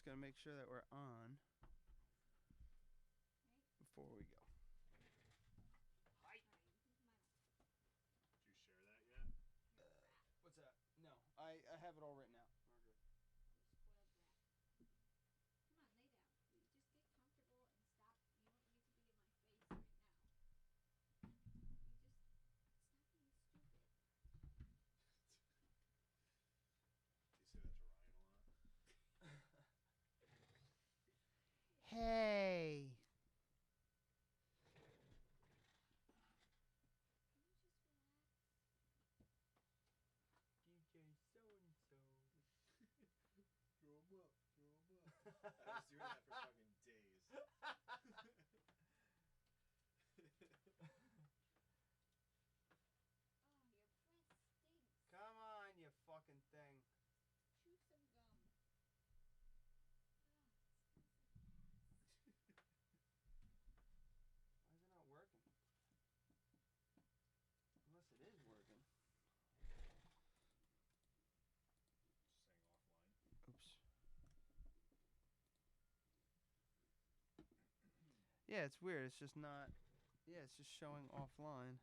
just got to make sure that we're on before we go. Hi. Did you share that yet? What's that? No, I have it all written out. We're good. Come on, lay down. Just get comfortable and stop. You don't need to be in my face right now. You just stop being stupid. Do you say that to Ryan a lot? Hey. Can you just relax? DJ so-and-so. Throw him up. I was doing that for fucking days. Oh, your breath stinks. Come on, you fucking thing. Chew some gum. Why is it not working? Unless it is working. Just saying offline. Oops. Yeah, it's weird. It's just not. Yeah, it's just showing offline.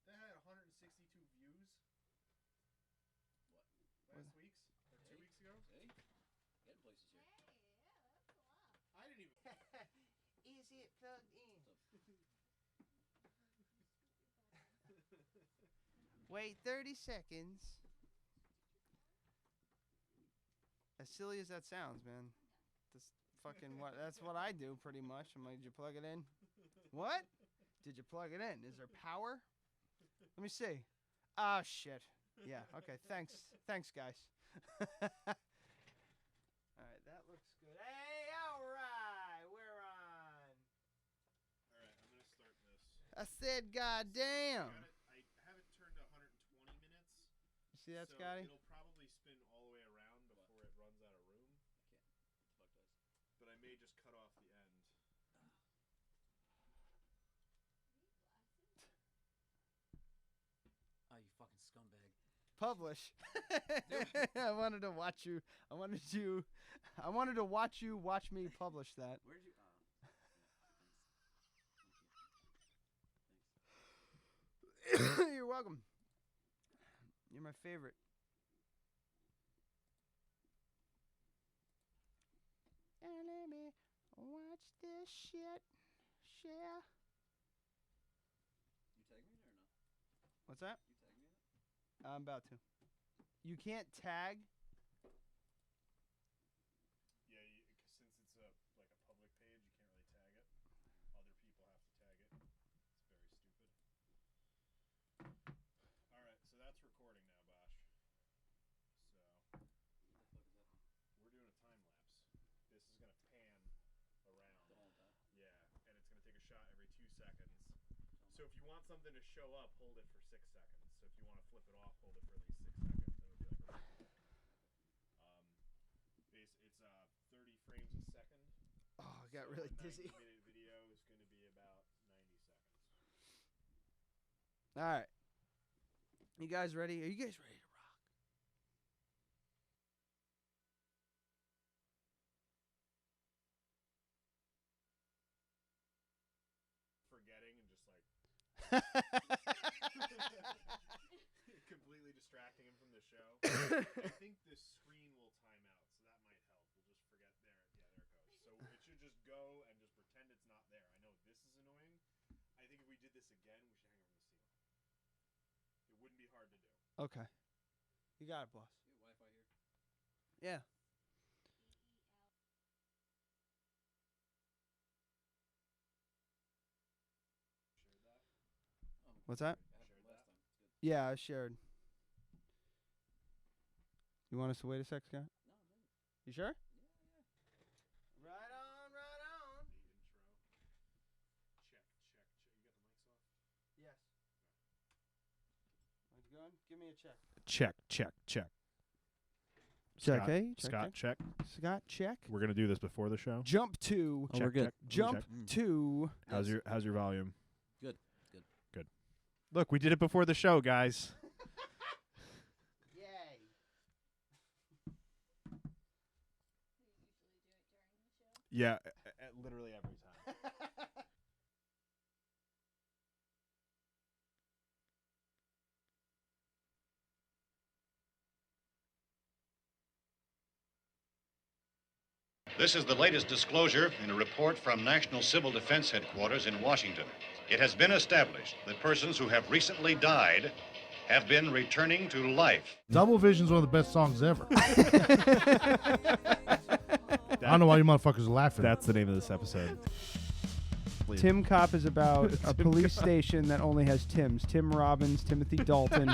That had 162 views. What? Last week's? Or 2 weeks ago? Hey, getting places here. Hey, yeah, that's a lot. I didn't even. Is it plugged in? Wait 30 seconds. As silly as that sounds, man. This fucking what? That's what I do pretty much. I'm like, did you plug it in? What? Did you plug it in? Is there power? Let me see. Oh shit. Yeah. Okay. Thanks. Thanks, guys. All right. That looks good. Hey. All right. We're on. All right, I'm gonna start this. I said, goddamn. I have it turned to 120 minutes. You see that, so Scotty? It'll probably spin all the way around before it runs out of room. I can't. What the fuck does? But I may just cut off the end. Oh, you fucking scumbag. Publish. I wanted to watch you. I wanted to watch you watch me publish that. Where'd you? Thanks. You're welcome. You're my favorite. And let me watch this shit. Share. You tag me in it or no? What's that? You tag me in it? I'm about to. You can't tag. Yeah, since it's like a public page, you can't really tag it. Other people have to tag it. It's very stupid. All right, so that's recording now, Bosh. So What the fuck is that? we're doing a time lapse. This is gonna pan around. The whole time. Yeah, and it's gonna take a shot every 2 seconds. So if you want something to show up, hold it for 6 seconds. So if you want to flip it off, hold it for at least 6 seconds. Then it'll be like it's 30 frames a second. Oh, I got so really a dizzy. 90-minute video is going to be about 90 seconds. All right. You guys ready? Are you guys ready to rock? Forgetting and just like completely distracting him from the show. I think this screen will time out, so that might help. We'll just forget there. Yeah, there it goes. So it should just go and just pretend it's not there. I know this is annoying. I think if we did this again, we should hang it from the ceiling. It wouldn't be hard to do. Okay. You got it, boss. You have Wi-Fi here? Yeah. Shared that? What's that? I had Shared it last that? time. It's good. Yeah, I shared. You want us to wait a sec, Scott? No, I'm ready. You sure? Yeah. Right on, right on. The intro. Check. You got the mics off? Yes. How's it going? Give me a check. Check. Check, Scott, hey? Scott, check. Scott, check. We're gonna do this before the show. Jump to. Oh, we're good. Jump to. How's your volume? Good. Look, we did it before the show, guys. Yeah, Yeah, literally every time. This is the latest disclosure in a report from National Civil Defense Headquarters in Washington. It has been established that persons who have recently died have been returning to life. Double Vision's one of the best songs ever. I don't know why you motherfuckers are laughing. That's the name of this episode. Tim Cop is about a police station that only has Tims. Tim Robbins, Timothy Dalton.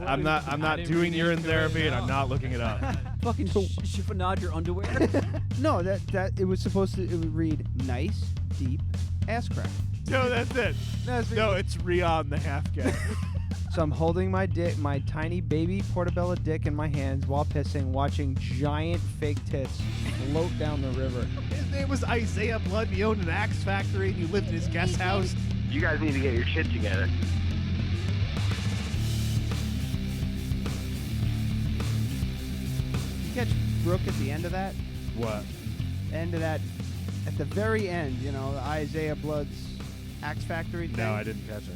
I'm not doing urine therapy, and I'm not looking it up. Fucking chiffonade your underwear. No, that it was supposed to. It would read nice, deep ass crack. No, that's it. No, it's Rion the half guy. So I'm holding my dick, my tiny baby portobello dick in my hands while pissing, watching giant fake tits float down the river. His name was Isaiah Blood. He owned an axe factory, and you lived in his guest house. You guys need to get your shit together. You catch Brooke at the end of that? What? End of that, at the very end, you know, Isaiah Blood's axe factory thing? No, I didn't catch it.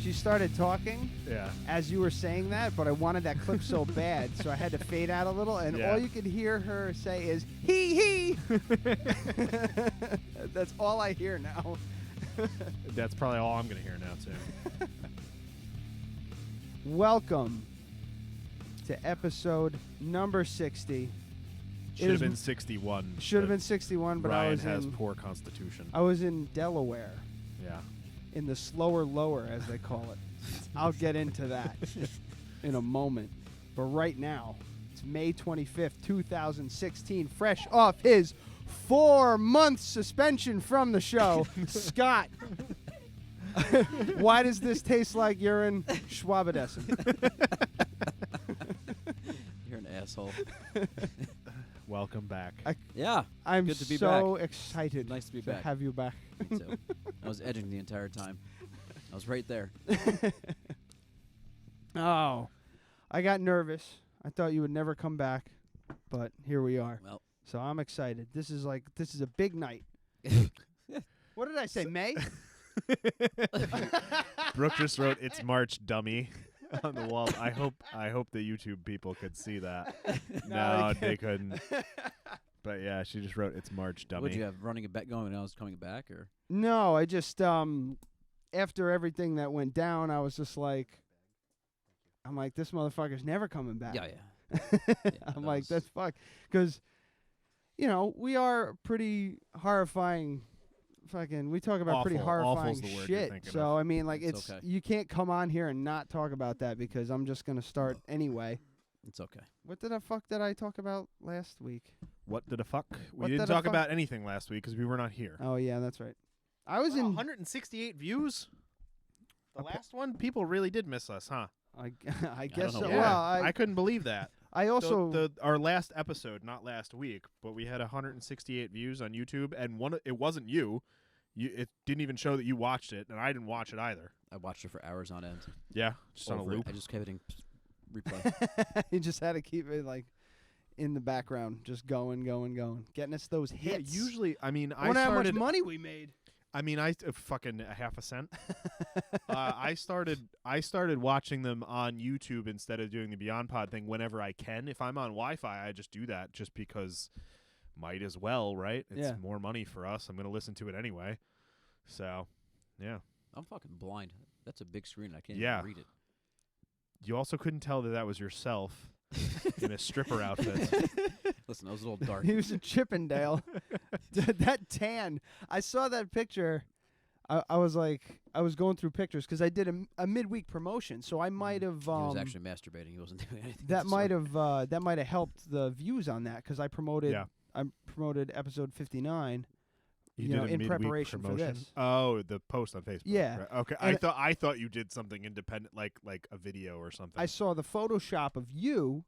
She started talking Yeah. as you were saying that, but I wanted that clip so bad, so I had to fade out a little, and Yeah. all you could hear her say is, he. That's all I hear now. That's probably all I'm going to hear now, too. Welcome to episode number 60. Should have been 61. Should have but been 61, but Ryan I was has in, poor constitution. I was in Delaware, Yeah. in the slower lower, as they call it. I'll get into that in a moment. But right now, it's May 25th, 2016, fresh off his 4-month suspension from the show. Scott, why does this taste like urine? Schwabedissen. You're an asshole. Welcome back. Yeah. I'm Good to be so excited Nice to be to back. have you back. Me too. I was edging the entire time. I was right there. Oh, I got nervous. I thought you would never come back, but here we are. Well, So I'm excited. This is a big night. What did I say? May? Brooke just wrote, "It's March, dummy," on the wall. I hope the YouTube people could see that. No, they couldn't. But yeah, she just wrote, "It's March, dummy." would you have running a bet going when I was coming back, or? No, I just after everything that went down, I was just like, I'm like, this motherfucker's never coming back. Yeah. I'm like, that's fuck, because you know we are pretty horrifying. Fucking, we talk about pretty Awful. horrifying Awful's the word you're shit. thinking So of. I mean, like, It's it's okay. you can't come on here and not talk about that because I'm just gonna start anyway. It's okay. What the fuck did I talk about last week? What the fuck? We What didn't the talk fuck? about anything last week because we were not here. Oh yeah, that's right. I was Wow, in. 168 views. The last one, people really did miss us, huh? I guess know so. why. Well, I couldn't believe that. I also our last episode, not last week, but we had 168 views on YouTube, and it wasn't you. It didn't even show that you watched it, and I didn't watch it either. I watched it for hours on end. Yeah, just on a Over it. loop. I just kept hitting replay. you just had to keep it like in the background, just going, getting us those Yeah, hits. usually, I mean, I wonder how much money we made. I mean, fucking a half a cent. I started watching them on YouTube instead of doing the Beyond Pod thing whenever I can. If I'm on Wi-Fi, I just do that just because might as well, right? It's Yeah. more money for us. I'm going to listen to it anyway. So, yeah. I'm fucking blind. That's a big screen. I can't Yeah. even read it. You also couldn't tell that was yourself in a stripper outfit. Listen, I was a little dark. He was a Chippendale. That tan. I saw that picture. I was like, I was going through pictures because I did a midweek promotion, so I might have. He was actually masturbating. He wasn't doing anything. that with the might have helped the views on that because I promoted. Yeah. I promoted episode 59. You know, did a in midweek preparation for promotion? this. Oh, the post on Facebook. Yeah. Right. Okay. And I thought you did something independent, like a video or something. I saw the Photoshop of you,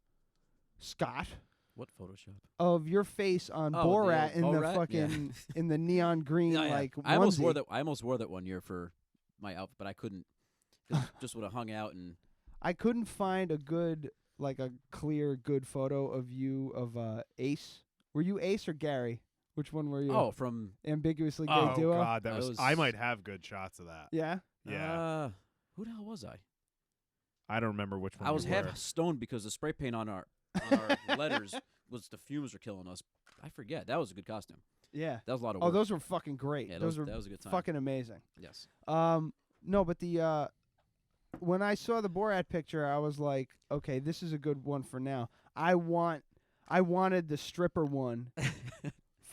Scott, What Photoshop? of your face on Oh, Borat the in the Borat? fucking in the neon green Yeah, yeah. like I almost wore onesie. that. I almost wore that one year for my outfit, but I couldn't. 'Cause just would have hung out and. I couldn't find a good, like a clear, good photo of you of Ace Were you Ace or Gary? Which one were you? Oh, from Ambiguously Gay Oh Duo? God, that That was. was- I might have good shots of that. Yeah? Yeah, who the hell was I? I don't remember which one. I was you were. half stoned because the spray paint on our letters was the fumes were killing us. I forget. That was a good costume. Yeah. That was a lot of Oh, work. those were fucking great. Yeah, those were that was a good time. fucking amazing. Yes. No, but the when I saw the Borat picture, I was like, okay, this is a good one for now. I wanted the stripper one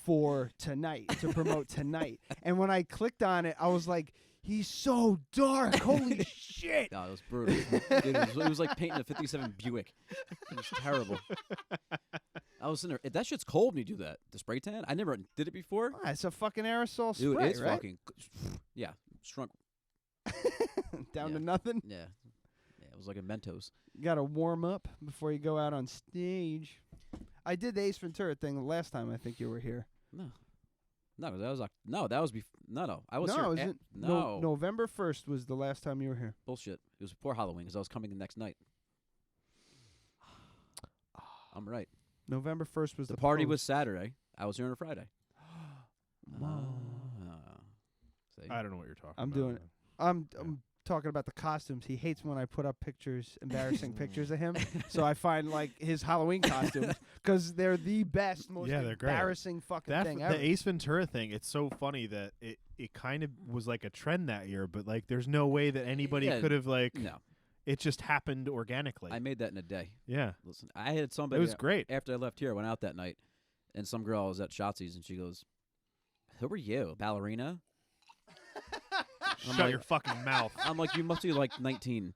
for tonight to promote tonight. And when I clicked on it, I was like, he's so dark. Holy shit. No, it was brutal. Dude, it was like painting a 57 Buick. It was terrible. I was sitting there. That shit's cold when you do that. The spray tan. I never did it before. Ah, it's a fucking aerosol Dude, spray, it's right? fucking. Yeah, shrunk. Down Yeah. to nothing. Yeah, it was like a Mentos. You got to warm up before you go out on stage. I did the Ace Ventura thing the last time I think you were here. No, that was that was before. No, I was no, here. it was no, November 1st was the last time you were here. bullshit. It was before Halloween because I was coming the next night. I'm right. November 1st was The the party post. was Saturday. I was here on a Friday. See? I don't know what you're talking I'm about. doing it. I'm talking about the costumes. He hates when I put up pictures, embarrassing pictures of him. So I find like his Halloween costumes because they're the best, most Yeah, they're great. embarrassing fucking That thing ever. the Ace Ventura thing. It's so funny that it kind of was like a trend that year, but like there's no way that anybody Yeah, could have like. No, It just happened organically. I made that in a day. yeah, Listen, I had it somebody. was great. After I left here, I went out that night, and some girl was at Shotskis, and she goes, "Who are you, ballerina?" I'm Shut like- your fucking mouth. I'm like, "You must be like 19."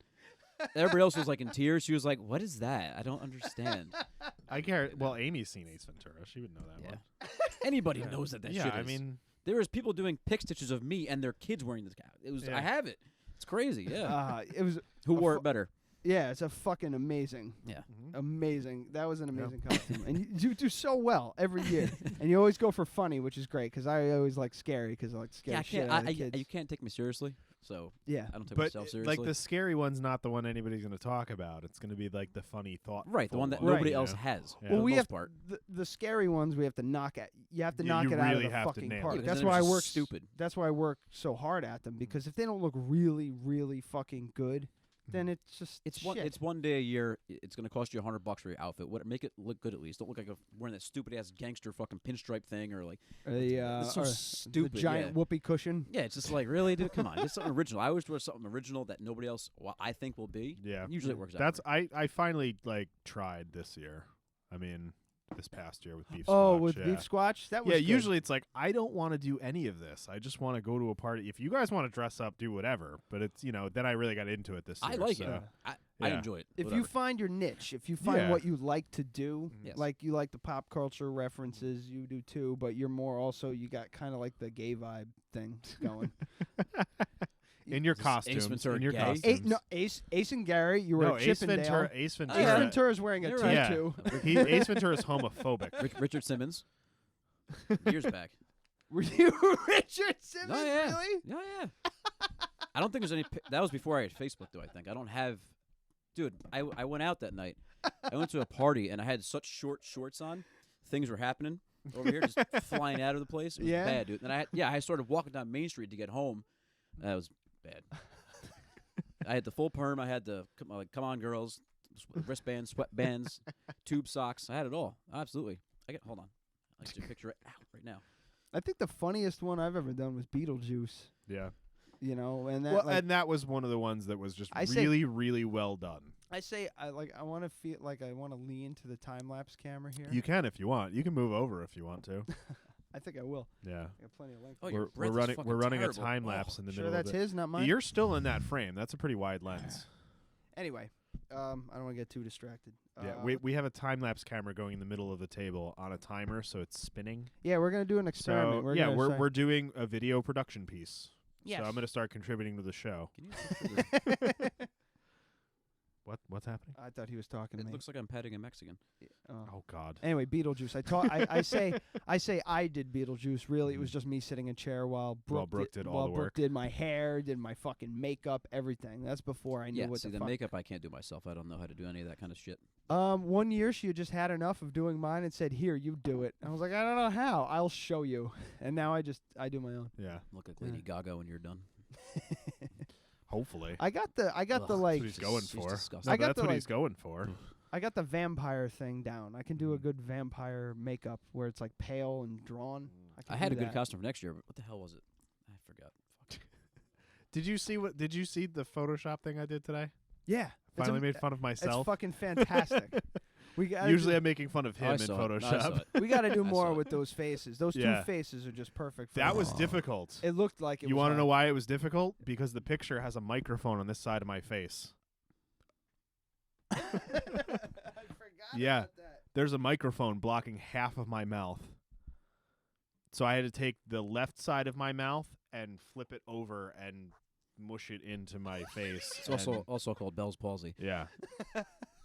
Everybody else was like in tears. She was like, "What is that? I don't understand." I care. Well, Amy's seen Ace Ventura. She would know that Yeah. one. Anybody Yeah. knows that yeah, shit I is. mean, There was people doing pic stitches of me and their kids wearing this cap. It was. Yeah. I have it. It's crazy. Yeah. It was Who a wore fu- it better? yeah, it's a fucking amazing. Yeah. Amazing. That was an amazing costume. And you do so well every year. And you always go for funny, which is great because I always like scary because I like scary Yeah, I shit can't. out of the kids. You can't take me seriously. So Yeah. I don't take but myself seriously. like the scary one's not the one anybody's going to talk about. It's going to be like the funny thought. right, the one that Right. nobody you else know? has. Yeah. For Well, the we most have part. the scary ones. We have to knock at. You have to Yeah, knock you it out of really the have to fucking nail park. it. Yeah, 'cause That's then why I it's work. just stupid. That's why I work so hard at them because if they don't look really, really fucking good, then it's just It's shit. It's one day a year. It's going to cost you $100 for your outfit. Make it look good at least. Don't look like wearing that stupid ass gangster fucking pinstripe thing or like. it's so the stupid, giant yeah. whoopee cushion. Yeah, it's just like really, dude. Come on, just something original. I always wear something original that nobody else, I think, will be. Yeah. And usually it works out. That's for me. I finally like tried this year. I mean, this past year with beef. Oh, Squatch, with yeah. beef squatch, that was Yeah, good. usually it's like I don't want to do any of this. I just want to go to a party. If you guys want to dress up, do whatever. But it's then I really got into it this year. I like so. it. I yeah. enjoy it. If you whatever. find your niche, if you find Yeah. what you like to do, Yes. like you like the pop culture references, you do too. But you're more also you got kind of like the gay vibe thing going. In your Is Ace costumes, Ventura in your gay? costumes. Ace and Gary, you were No, at Ace Chippendale. Ventura. Ace Ace Ventura. Yeah. Ventura's wearing a You're tutu. right. Ace Ventura is homophobic. Richard Simmons, years back. Were you Richard Simmons? Oh yeah, Really? yeah. I don't think there's any. That was before I had Facebook, though. I think I don't have. Dude, I went out that night. I went to a party and I had such short shorts on. Things were happening over here, just flying out of the place. It was Yeah? bad, dude. And I started walking down Main Street to get home. That was bad. I had the full perm. I had the come on girls, wristbands, sweatbands, tube socks. I had it all. Absolutely. Hold on. I just a picture right now. I think the funniest one I've ever done was Beetlejuice. Yeah. And that Well, like, and that was one of the ones that was just I say- really, really well done. I say I want to feel like I want to lean to the time lapse camera here. You can if you want. You can move over if you want to. I think I will. Yeah. I got plenty of length. Oh, your We're breath is running fucking a terrible. time Oh, lapse in the Sure, middle that's of it. his, not mine. You're still in that frame. That's a pretty wide lens. Anyway, I don't want to get too distracted. Yeah, we have a time lapse camera going in the middle of the table on a timer, so it's spinning. Yeah, we're gonna do an experiment. So gonna we're doing a video production piece. Yes. So I'm gonna start contributing to the show. Can you picture this? What's happening? I thought he was talking to It me. looks like I'm petting a Mexican. Oh God. Anyway, Beetlejuice. I say I did Beetlejuice. Really, it was just me sitting in a chair while Brooke did all the Brooke work. did my hair, did my fucking makeup, everything. That's before I knew Yeah, what see, the the fuck. makeup I can't do myself. I don't know how to do any of that kind of shit. 1 year she had just had enough of doing mine and said, "Here, you do it." I was like, "I don't know how. I'll show you." And now I do my own. Yeah. Look like Lady Gaga when you're done. Hopefully. I got the Ugh. like. That's what he's going She's for. disgusting. No, I got that's the, what like- he's going for. I got the vampire thing down. I can do a good vampire makeup where it's like pale and drawn. I can had do a good that. costume for next year, but what the hell was it? I forgot. Fuck. Did you see the Photoshop thing I did today? Yeah, Finally made fun of myself. It's fucking fantastic. We gotta Usually do, I'm making fun of Oh, him I in saw it. No, I saw Photoshop. it. we got to do I more saw it. with those faces. Those Yeah. two faces are just perfect. For That us. was difficult. It looked like it. You was want to hard. know why it was difficult? Because the picture has a microphone on this side of my face. I forgot Yeah. about that. There's a microphone blocking half of my mouth. So I had to take the left side of my mouth and flip it over and mush it into my face. It's also called Bell's palsy. Yeah.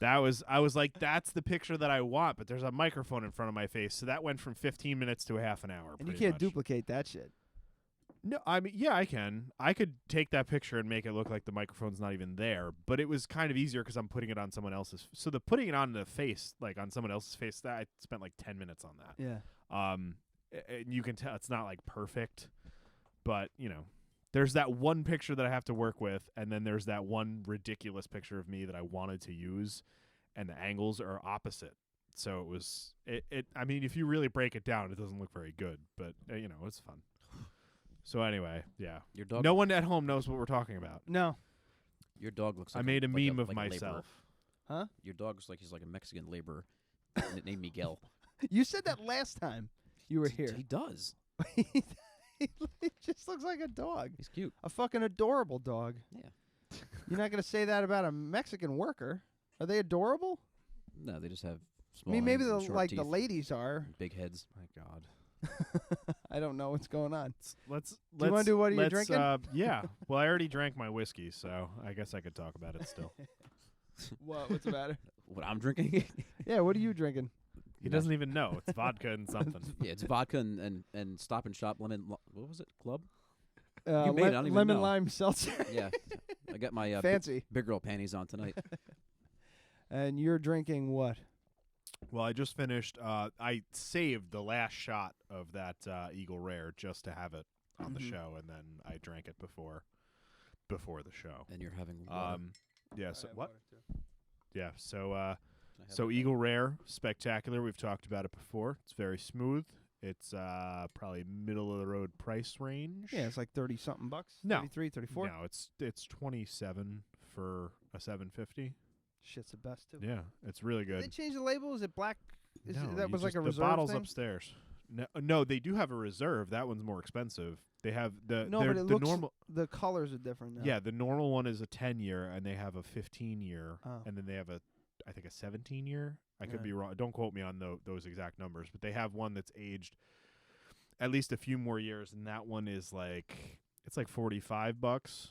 I was like, that's the picture that I want, but there's a microphone in front of my face. So that went from 15 minutes to a half an hour. And you pretty can't much. duplicate that shit. No, I mean, yeah, I can. I could take that picture and make it look like the microphone's not even there, but it was kind of easier because I'm putting it on someone else's. So the putting it on the face, like on someone else's face, that I spent like 10 minutes on that. Yeah. And you can tell it's not like perfect, but you know, there's that one picture that I have to work with, and then there's that one ridiculous picture of me that I wanted to use, and the angles are opposite. So it was it. I mean, if you really break it down, it doesn't look very good, but you know, it's fun. So anyway, yeah. Your dog. No one at home knows what we're talking about. No. Your dog looks. I Like made a like meme of like a laborer. myself. Huh? Your dog looks like he's like a Mexican laborer named Miguel. You said that last time you were here. He does. He just looks like a dog. He's cute. A fucking adorable dog. Yeah. You're not going to say that about a Mexican worker. Are they adorable? No, they just have I small. mean, maybe hands and short teeth the ladies are. and big heads. My God. I don't know what's going on. Let's. Do you wanna do what are you let's, drinking? Yeah. Well, I already drank my whiskey, so I guess I could talk about it still. What's the matter? What I'm drinking? Yeah, what are you drinking? He doesn't even know. It's vodka and something. Yeah, it's vodka and Stop and Shop lemon. What was it? Club? You made it, I don't even lemon know. lime seltzer. Yeah, I got my Fancy. big girl panties on tonight. And you're drinking what? Well, I just finished. I saved the last shot of that Eagle Rare just to have it on the show, and then I drank it before the show. And you're having water. Yeah. So what? Yeah. So Can I have so that? Eagle Rare, spectacular. We've talked about it before. It's very smooth. It's probably middle of the road price range. Yeah, it's like 30 something bucks. No. 33, 34. No, it's 27 for a 750. Shit's the best too. Yeah, it's really Did good. they change the label? Is it black? No, That you was like just- a reserve The bottle's thing? upstairs. No, they do have a reserve. That one's more expensive. They have the No, but it the looks normal. the colors are different now. Yeah, the normal one is a 10-year, and they have a 15-year, Oh. and then they have I think a 17-year. I could Yeah. be wrong. Don't quote me on those exact numbers, but they have one that's aged at least a few more years, and that one is it's like $45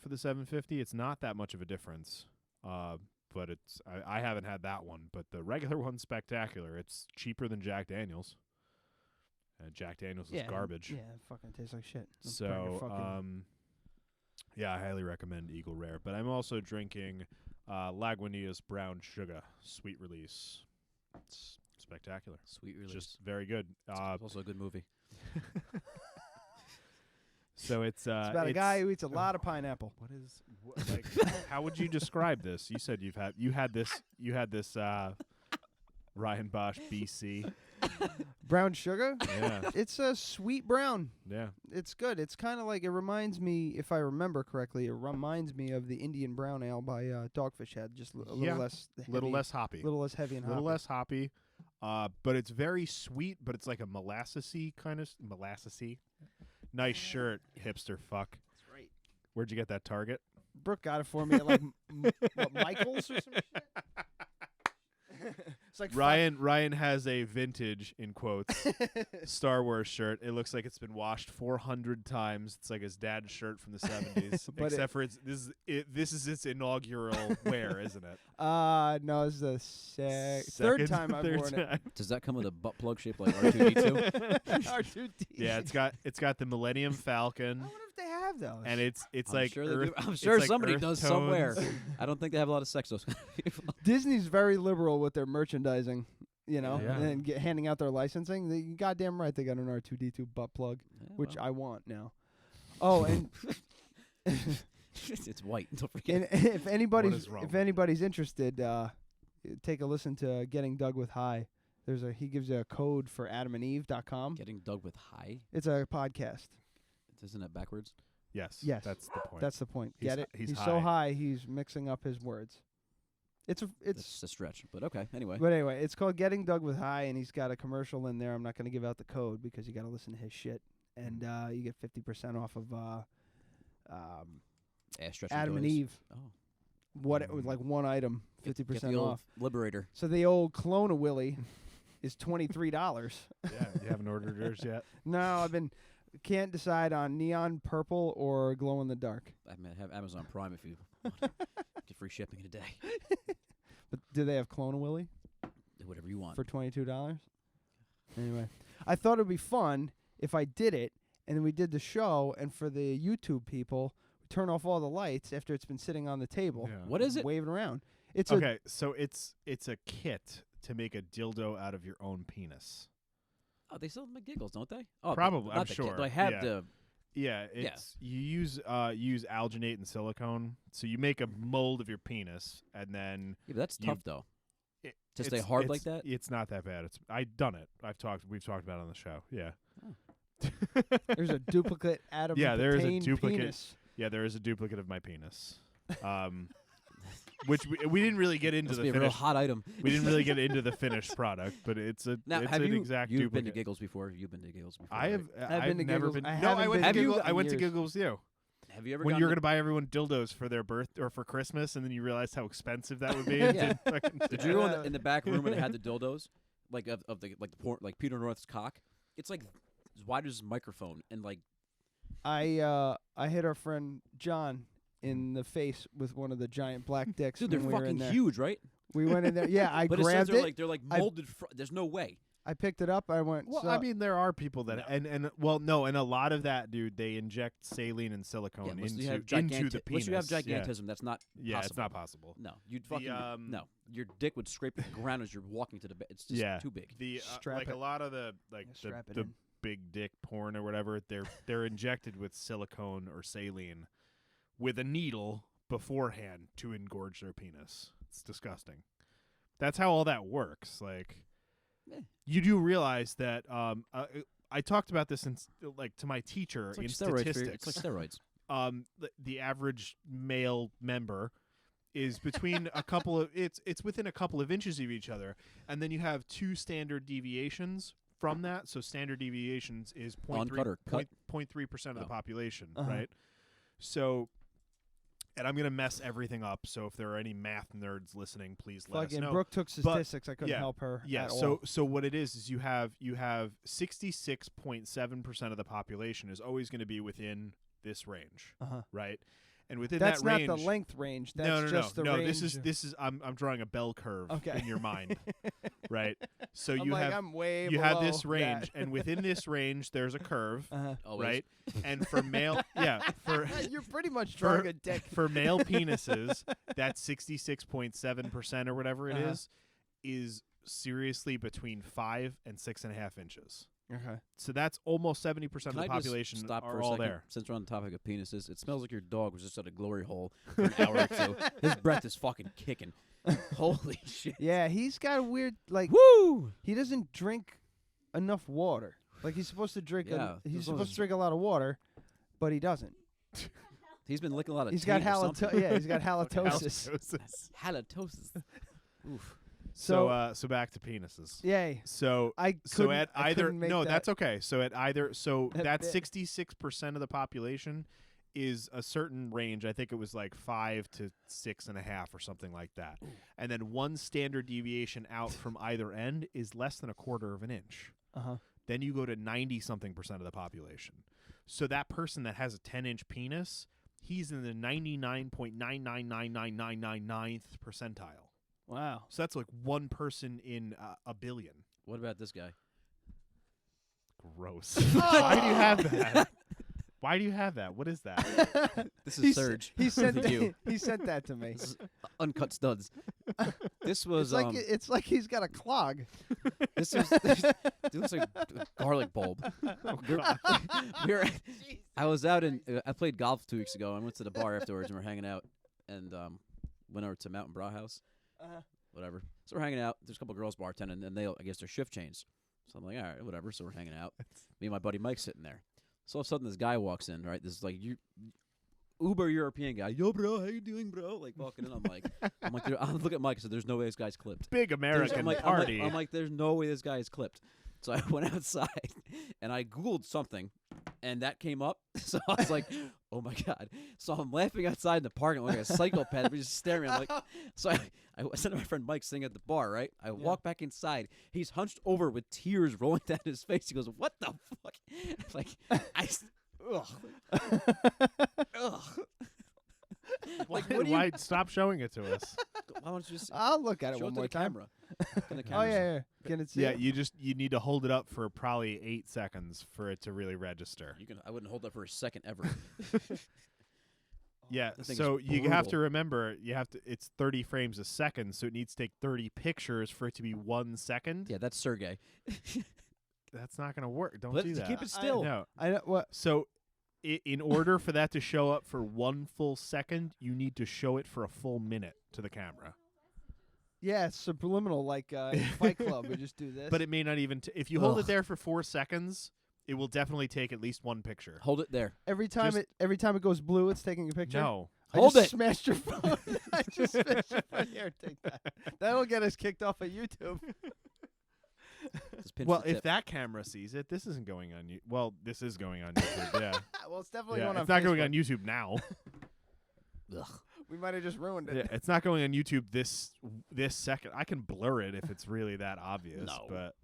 for the 750. It's not that much of a difference. But I haven't had that one, but the regular one's spectacular. It's cheaper than Jack Daniels. And Jack Daniels is garbage. Yeah, it fucking tastes like shit. Don't burn your So, fucking- yeah, I highly recommend Eagle Rare. But I'm also drinking Lagunitas Brown Sugar Sweet Release. It's spectacular. Sweet It's release. just very good. It's also a good movie. So it's it's about a guy who eats a lot of pineapple. What is like? How would you describe this? You said you had this Ryan Bosch BC. Brown sugar? Yeah, It's a sweet brown. yeah. It's good. It's kind of like, it reminds me, if I remember correctly, it reminds me of the Indian Brown Ale by Dogfish Head. Just a little Yeah, less heavy. Little less hoppy. Little less heavy and little hoppy. less hoppy. But it's very sweet. But it's like a molassesy kind of molassesy. Nice shirt, hipster fuck. That's right. Where'd you get that Target? Brooke got it for me at like what, Michael's or some shit. It's like Ryan has a vintage, in quotes, Star Wars shirt. It looks like it's been washed 400 times. It's like his dad's shirt from the 70s. But except for this is its inaugural wear, isn't it? No, this is the third time I've third worn it. time. Does that come with a butt plug shaped like R2D2? R2D2. Yeah, it's got the Millennium Falcon. I wonder if they have those. And it's I'm like sure they earth, do. I'm it's sure like somebody earth does tones. somewhere. I don't think they have a lot of sex those kind of people. Disney's very liberal with their merchandising, you know, Yeah. and handing out their licensing. You goddamn right, they got an R2D2 butt plug, which I want now. Oh, and it's white. Don't forget. and if anybody's wrong if with it? anybody's interested, take a listen to Getting Dug with High. He gives you a code for adamdeadradio.com. Getting dug with high. It's a podcast. Isn't that backwards? Yes. Yes. That's the point. That's the point. He's Get hi- it? he's so high. high, he's mixing up his words. It's It's a stretch, but okay. Anyway, But anyway, it's called Getting Dug with High, and he's got a commercial in there. I'm not going to give out the code because you got to listen to his shit, and you get 50% off of ass stretching Adam and toys. Eve. Oh, Like one item, Get 50% the old off. Liberator. So the old clone of Willie is $23. Yeah, you haven't ordered yours yet. No, can't decide on neon purple or glow in the dark. I mean, have Amazon Prime if you want to get free shipping in a day. But do they have clone of Willie Do whatever you want. for $22? Anyway, I thought it would be fun if I did it, and then we did the show, and for the YouTube people, we turn off all the lights after it's been sitting on the table. Yeah. What is it? Waving around. It's Okay, so it's a kit to make a dildo out of your own penis. Oh, they sell them at Giggles, don't they? Oh, Probably, not I'm the sure. They have Yeah. the. Yeah, it's you use alginate and silicone. So you make a mold of your penis, and then Yeah, but that's You- tough though. it, To stay it's- hard like it's- that? It's not that bad. I've done it. We've talked about it on the show. Yeah. There's a duplicate Adam Yeah, there is a Patane duplicate. penis. Yeah, there is a duplicate of my penis. Which we didn't really get into Must the be a real finished. hot item. We didn't really get into the finished product, but it's Now, it's have an you exact you've duplicate. been to Giggles before? You've been to Giggles before. I right? have. I've been to never Giggles. been. I No, haven't I went been to to Giggles. Giggles I in went to years. Giggles with you Have you ever when gone you were to- going to buy everyone dildos for their birth or for Christmas, and then you realized how expensive that would be. Yeah. and didn't fucking Did do you it. go in the back room and they had the dildos, like of the like Peter North's cock? It's like as wide as his microphone, and like I hit our friend John in the face with one of the giant black dicks. dude, they're when we were in fucking there. huge, right? We went in there. Yeah, I But it says grabbed they're it. like I- molded. There's no way. I picked it up. I went. Well, so- I mean, there are people that and a lot of that, dude. They inject saline and Yeah, silicone unless into you have the penis. Unless you have Yeah. gigantism, that's not. Yeah, possible. it's not possible. No, you'd fucking um, no. Your dick would scrape the ground as you're walking to the bed. It's just Yeah. too big. The Strap like it. a lot of the like Yeah, strap it the in. big dick porn or whatever, they're injected with silicone or saline with a needle beforehand to engorge their penis. It's disgusting. That's how all that works. Like, Eh. you do realize that. I talked about this to my teacher It's like in steroids. statistics. It's like steroids. The average male member is between a couple of it's within a couple of inches of each other, and then you have two standard deviations from that. So standard deviations is On cut or cut? 0.3% of the Oh. population, Uh-huh. right? So, and I'm gonna mess everything up. So if there are any math nerds listening, please let us Fucking know. Brooke took statistics. I couldn't yeah, help her. Yeah. At So all. what it is you have 66.7% of the population is always going to be within this range, Uh-huh. right? And within That's that not range, the length range. That's no, just the no. range. This is I'm drawing a bell curve Okay. in your mind, right? So I'm you like, have I'm way you have below this range, that. and within this range there's a curve, Uh-huh. Always. right? And for male, for You're pretty much drawing a dick. for male penises, that 66.7% or whatever it Uh-huh. is seriously between 5 and 6.5 inches. Okay. So that's almost 70% of Can the I just population stop are for a all second? there. Since we're on the topic of penises, it smells like your dog was just at a glory hole for an hour or two. His breath is fucking kicking. Holy shit! Yeah, he's got a weird Woo! he doesn't drink enough water. Like he's supposed to drink. Yeah, He's this one's- supposed to drink a lot of water, but he doesn't. He's been licking a lot of. He's got taint or something. he's got halitosis. halitosis. Oof. So back to penises. Yay. So I so couldn't- at I either couldn't make no, that- that's okay. So at either that that bit. 66% of the population is a certain range. I think it was like 5 to 6.5 or something like that. And then one standard deviation out from either end is less than 1/4 of an inch. Then you go to 90-something% of the population. So that person that has a 10-inch penis, he's in the 99.9999999th percentile. Wow. So that's like one person in a billion. What about this guy? Gross. Why do you have that? Why do you have that? What is that? This is Serge. He sent with you. He sent that to me. This is uncut studs. This was It's like he's got a clog. this looks like a garlic bulb. I was out in I played golf 2 weeks ago. I went to the bar afterwards and we're hanging out and went over to Mountain Bra House. Whatever. So we're hanging out. There's a couple girls bartending and I guess they're shift chains. So I'm like, all right, whatever. So we're hanging out. Me and my buddy Mike sitting there. So all of a sudden, this guy walks in, right? This is like uber European guy. Yo, bro, how you doing, bro? Like walking in, I'm like, I look at Mike. So there's no way this guy's clipped. Big American party. I'm like, there's no way this guy is clipped. So I went outside and I Googled something, and that came up. So I was like, oh my god. So I'm laughing outside in the parking lot like a psychopath. We're just staring. I'm like, so I said to my friend Mike sitting at the bar, right? I walk back inside. He's hunched over with tears rolling down his face. He goes, "What the fuck?" Like, ugh. Why stop showing it to us? Why don't you just I'll look at it show one it to more the time. camera? Can the Oh camera see? yeah. Can it see? Yeah, it? you need to hold it up for probably 8 seconds for it to really register. I wouldn't hold that for a second ever. Yeah, That thing so is you have to brutal. remember it's 30 frames a second, so it needs to take 30 pictures for it to be 1 second. Yeah, that's Sergey. That's not going to work. Don't Let's do that. keep it still. No. I know what. So in order for that to show up for 1 full second, you need to show it for a full minute to the camera. Yeah, it's subliminal, like in Fight Club. We just do this. But it may not even if you hold it there for 4 seconds, it will definitely take at least one picture. Hold it there. every time just- it goes blue, it's taking a picture. No. I Hold just it. Smashed your phone. I just smashed your phone. Here, take that. That'll get us kicked off of YouTube. Just pinch Well, the if tip. that camera sees it, this isn't going on you. Well, this is going on YouTube. Yeah. Well, it's definitely Yeah, going on it's not going Facebook. on YouTube now. Ugh. We might have just ruined it. Yeah, it's not going on YouTube this second. I can blur it if it's really that obvious, No. but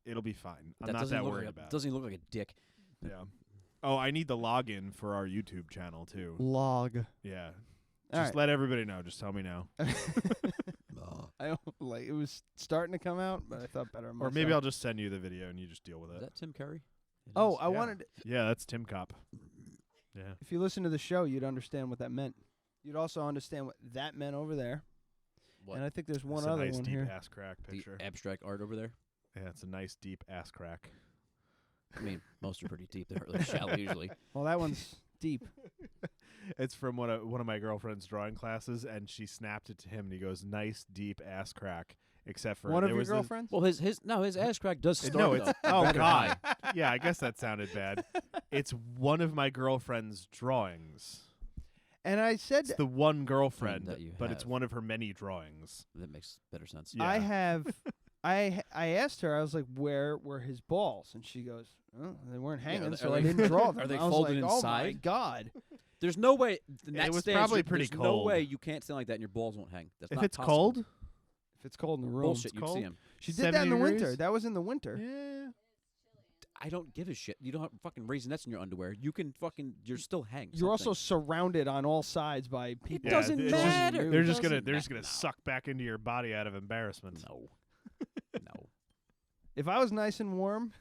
it'll be fine. I'm That not doesn't that look worried like about. doesn't even look like a dick. Yeah. Oh, I need the login for our YouTube channel too. Log. Yeah. All Just right. let everybody know. Just tell me now. I don't, like it was starting to come out, but I thought better. of Or maybe myself. I'll just send you the video and you just deal with Is it. that Tim Curry? It Oh, is. I wanted. Yeah, that's Tim Cop. Yeah. If you listen to the show, you'd understand what that meant. You'd also understand what that meant over there. What? And I think there's one It's a other nice one deep here. ass crack The picture. abstract art over there. Yeah, it's a nice deep ass crack. I mean, most are pretty deep. They're really shallow usually. Well, that one's deep. It's from one of my girlfriend's drawing classes, and she snapped it to him, and he goes, "Nice deep ass crack." Except for One of there your was this- girlfriends? Well, his ass crack does start. No, it's though. oh Rather god. high. Yeah, I guess that sounded bad. It's one of my girlfriend's drawings. And I said It's the one girlfriend, that you but it's have. one of her many drawings. That makes better sense. Yeah. I have. I asked her. I was like, "Where were his balls?" And she goes, "Oh, they weren't Yeah, hanging, are so they- I didn't draw them." are they I was folded like, Oh my inside? god! There's no way. In It that was stance, probably pretty there's no cold. way you can't stand like that and your balls won't hang. That's If not it's possible. cold, If it's cold in the room, Bullshit. You cold? see him. She did that in 70 the winter. degrees? That was in the winter. yeah. I don't give a shit. You don't have fucking raisinets in your underwear. You can fucking. You're still hang. You're also something. surrounded on all sides by people. doesn't it's just- matter. They're It just doesn't gonna matter. suck back into your body out of embarrassment. No. No. If I was nice and warm,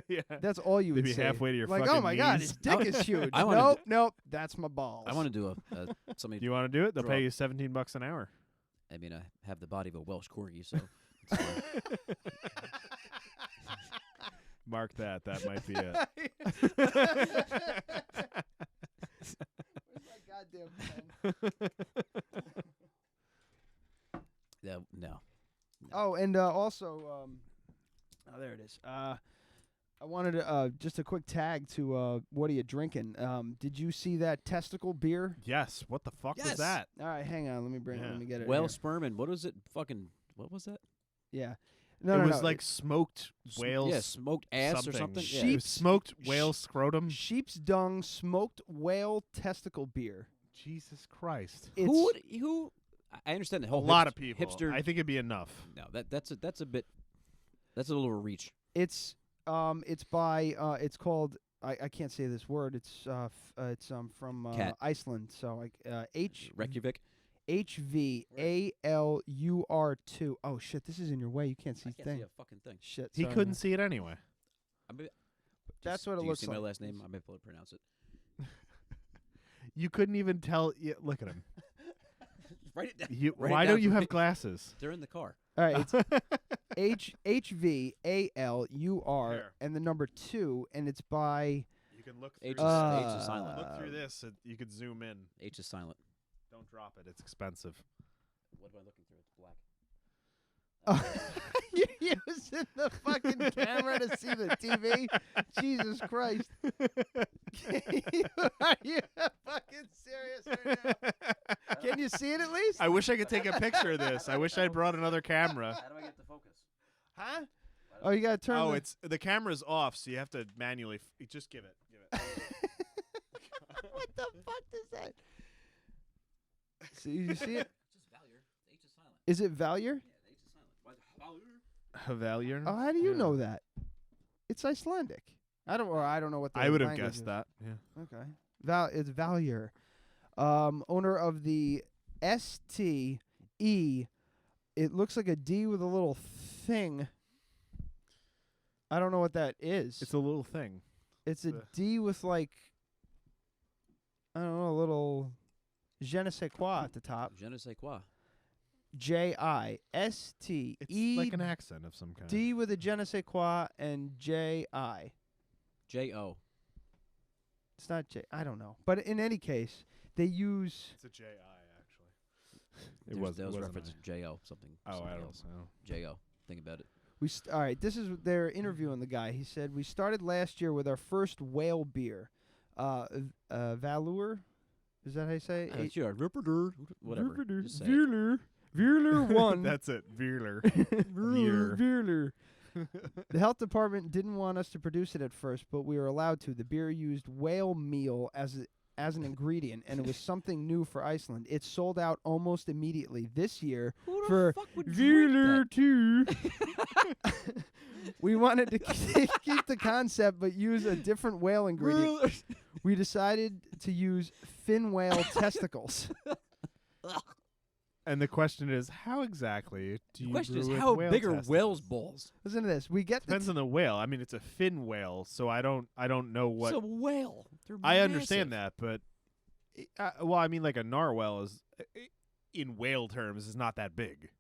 Yeah. that's all you would Maybe say. halfway to your like, oh fucking my god, knees. his dick is huge. I wanna Nope, nope, that's my balls. I want to do a somebody. Do you want to do it? They'll Draw. pay you $17 an hour. I mean, I have the body of a Welsh Corgi, so. It's fine. Mark that. That might be it. Where's my goddamn pen? No. Oh, and also, oh, there it is. I wanted to, just a quick tag to what are you drinking? Did you see that Testicle Beer? Yes. What the fuck was Yes. that? All right, hang on. Let me bring it. Yeah. Let me get it. Well, here. sperm and what was it? Fucking. What was that? Yeah. No, it no, was no. like smoked whale. Yeah, smoked ass or something. Yeah. It was smoked whale scrotum. Sheep's dung smoked whale testicle beer. Jesus Christ. It's, Who? I understand the A whole lot of people. hipster. I think it'd be enough. No, that's a bit. That's a little reach. It's by it's called I can't say this word. It's from Cat. Iceland. So like Reykjavik. HVALUR2. Oh shit, this is in your way. You can't see I can't thing. see a fucking thing. Shit. He sorry, couldn't man. see it anyway. That's what it do looks you see like. my last name? I may be able to pronounce it. You couldn't even tell. Yeah, look at him. Write it down. Why Write it down don't you for have me. glasses? They're in the car. All right, it's HVALUR Here. and the number 2, and it's by You can look H through. is- H is silent. Look through this. You could zoom in. H is silent. Don't drop it. It's expensive. What am I looking through? It's black. You're using the fucking camera to see the TV? Jesus Christ. Are you fucking serious right now? Can you see it at least? I wish I could take a picture of this. I wish I'd brought another camera. How do I get the focus? Huh? Oh, you got to turn Oh, the... the camera's off, so you have to manually. Just give it. Give it. What the fuck is that? See, you see it? It's just Valier. The H is silent. Is it Valier? Yeah, the H is silent. Why the Valier? Havalier. Oh, how do you know that? It's Icelandic. I don't know what the I would have language guessed is. that. Yeah. Okay. It's Valier. Owner of the STE. It looks like a D with a little thing. I don't know what that is. It's a little thing. It's a the- D with like, I don't know, a little je ne sais quoi at the top. Je ne sais quoi. JISTE. It's like an accent of some kind. D with a je ne sais quoi and JI. J-O. It's not J. I don't know. But in any case, they use. It's a JI actually. There was wasn't reference J-O, something. Oh, I something don't else. know. J-O. Think about it. All right, this is they're interviewing the guy. He said we started last year with our first whale beer, Valur. Is that how you say it? It's your whatever. Just say it. Veerler 1. That's it. Veerler. Veerler. The health department didn't want us to produce it at first, but we were allowed to. The beer used whale meal as an ingredient, and it was something new for Iceland. It sold out almost immediately this year Who the for fuck would drink Veerler that? 2. We wanted to keep the concept, but use a different whale ingredient. We decided to use fin whale testicles. And the question is, how exactly do you The question is, brew with how whale big are testicles? whales' balls? Listen to this. We get Depends on the whale. I mean, it's a fin whale, so I don't know what. It's a whale. They're I understand massive. that, but well, I mean, like a narwhal is, in whale terms, is not that big.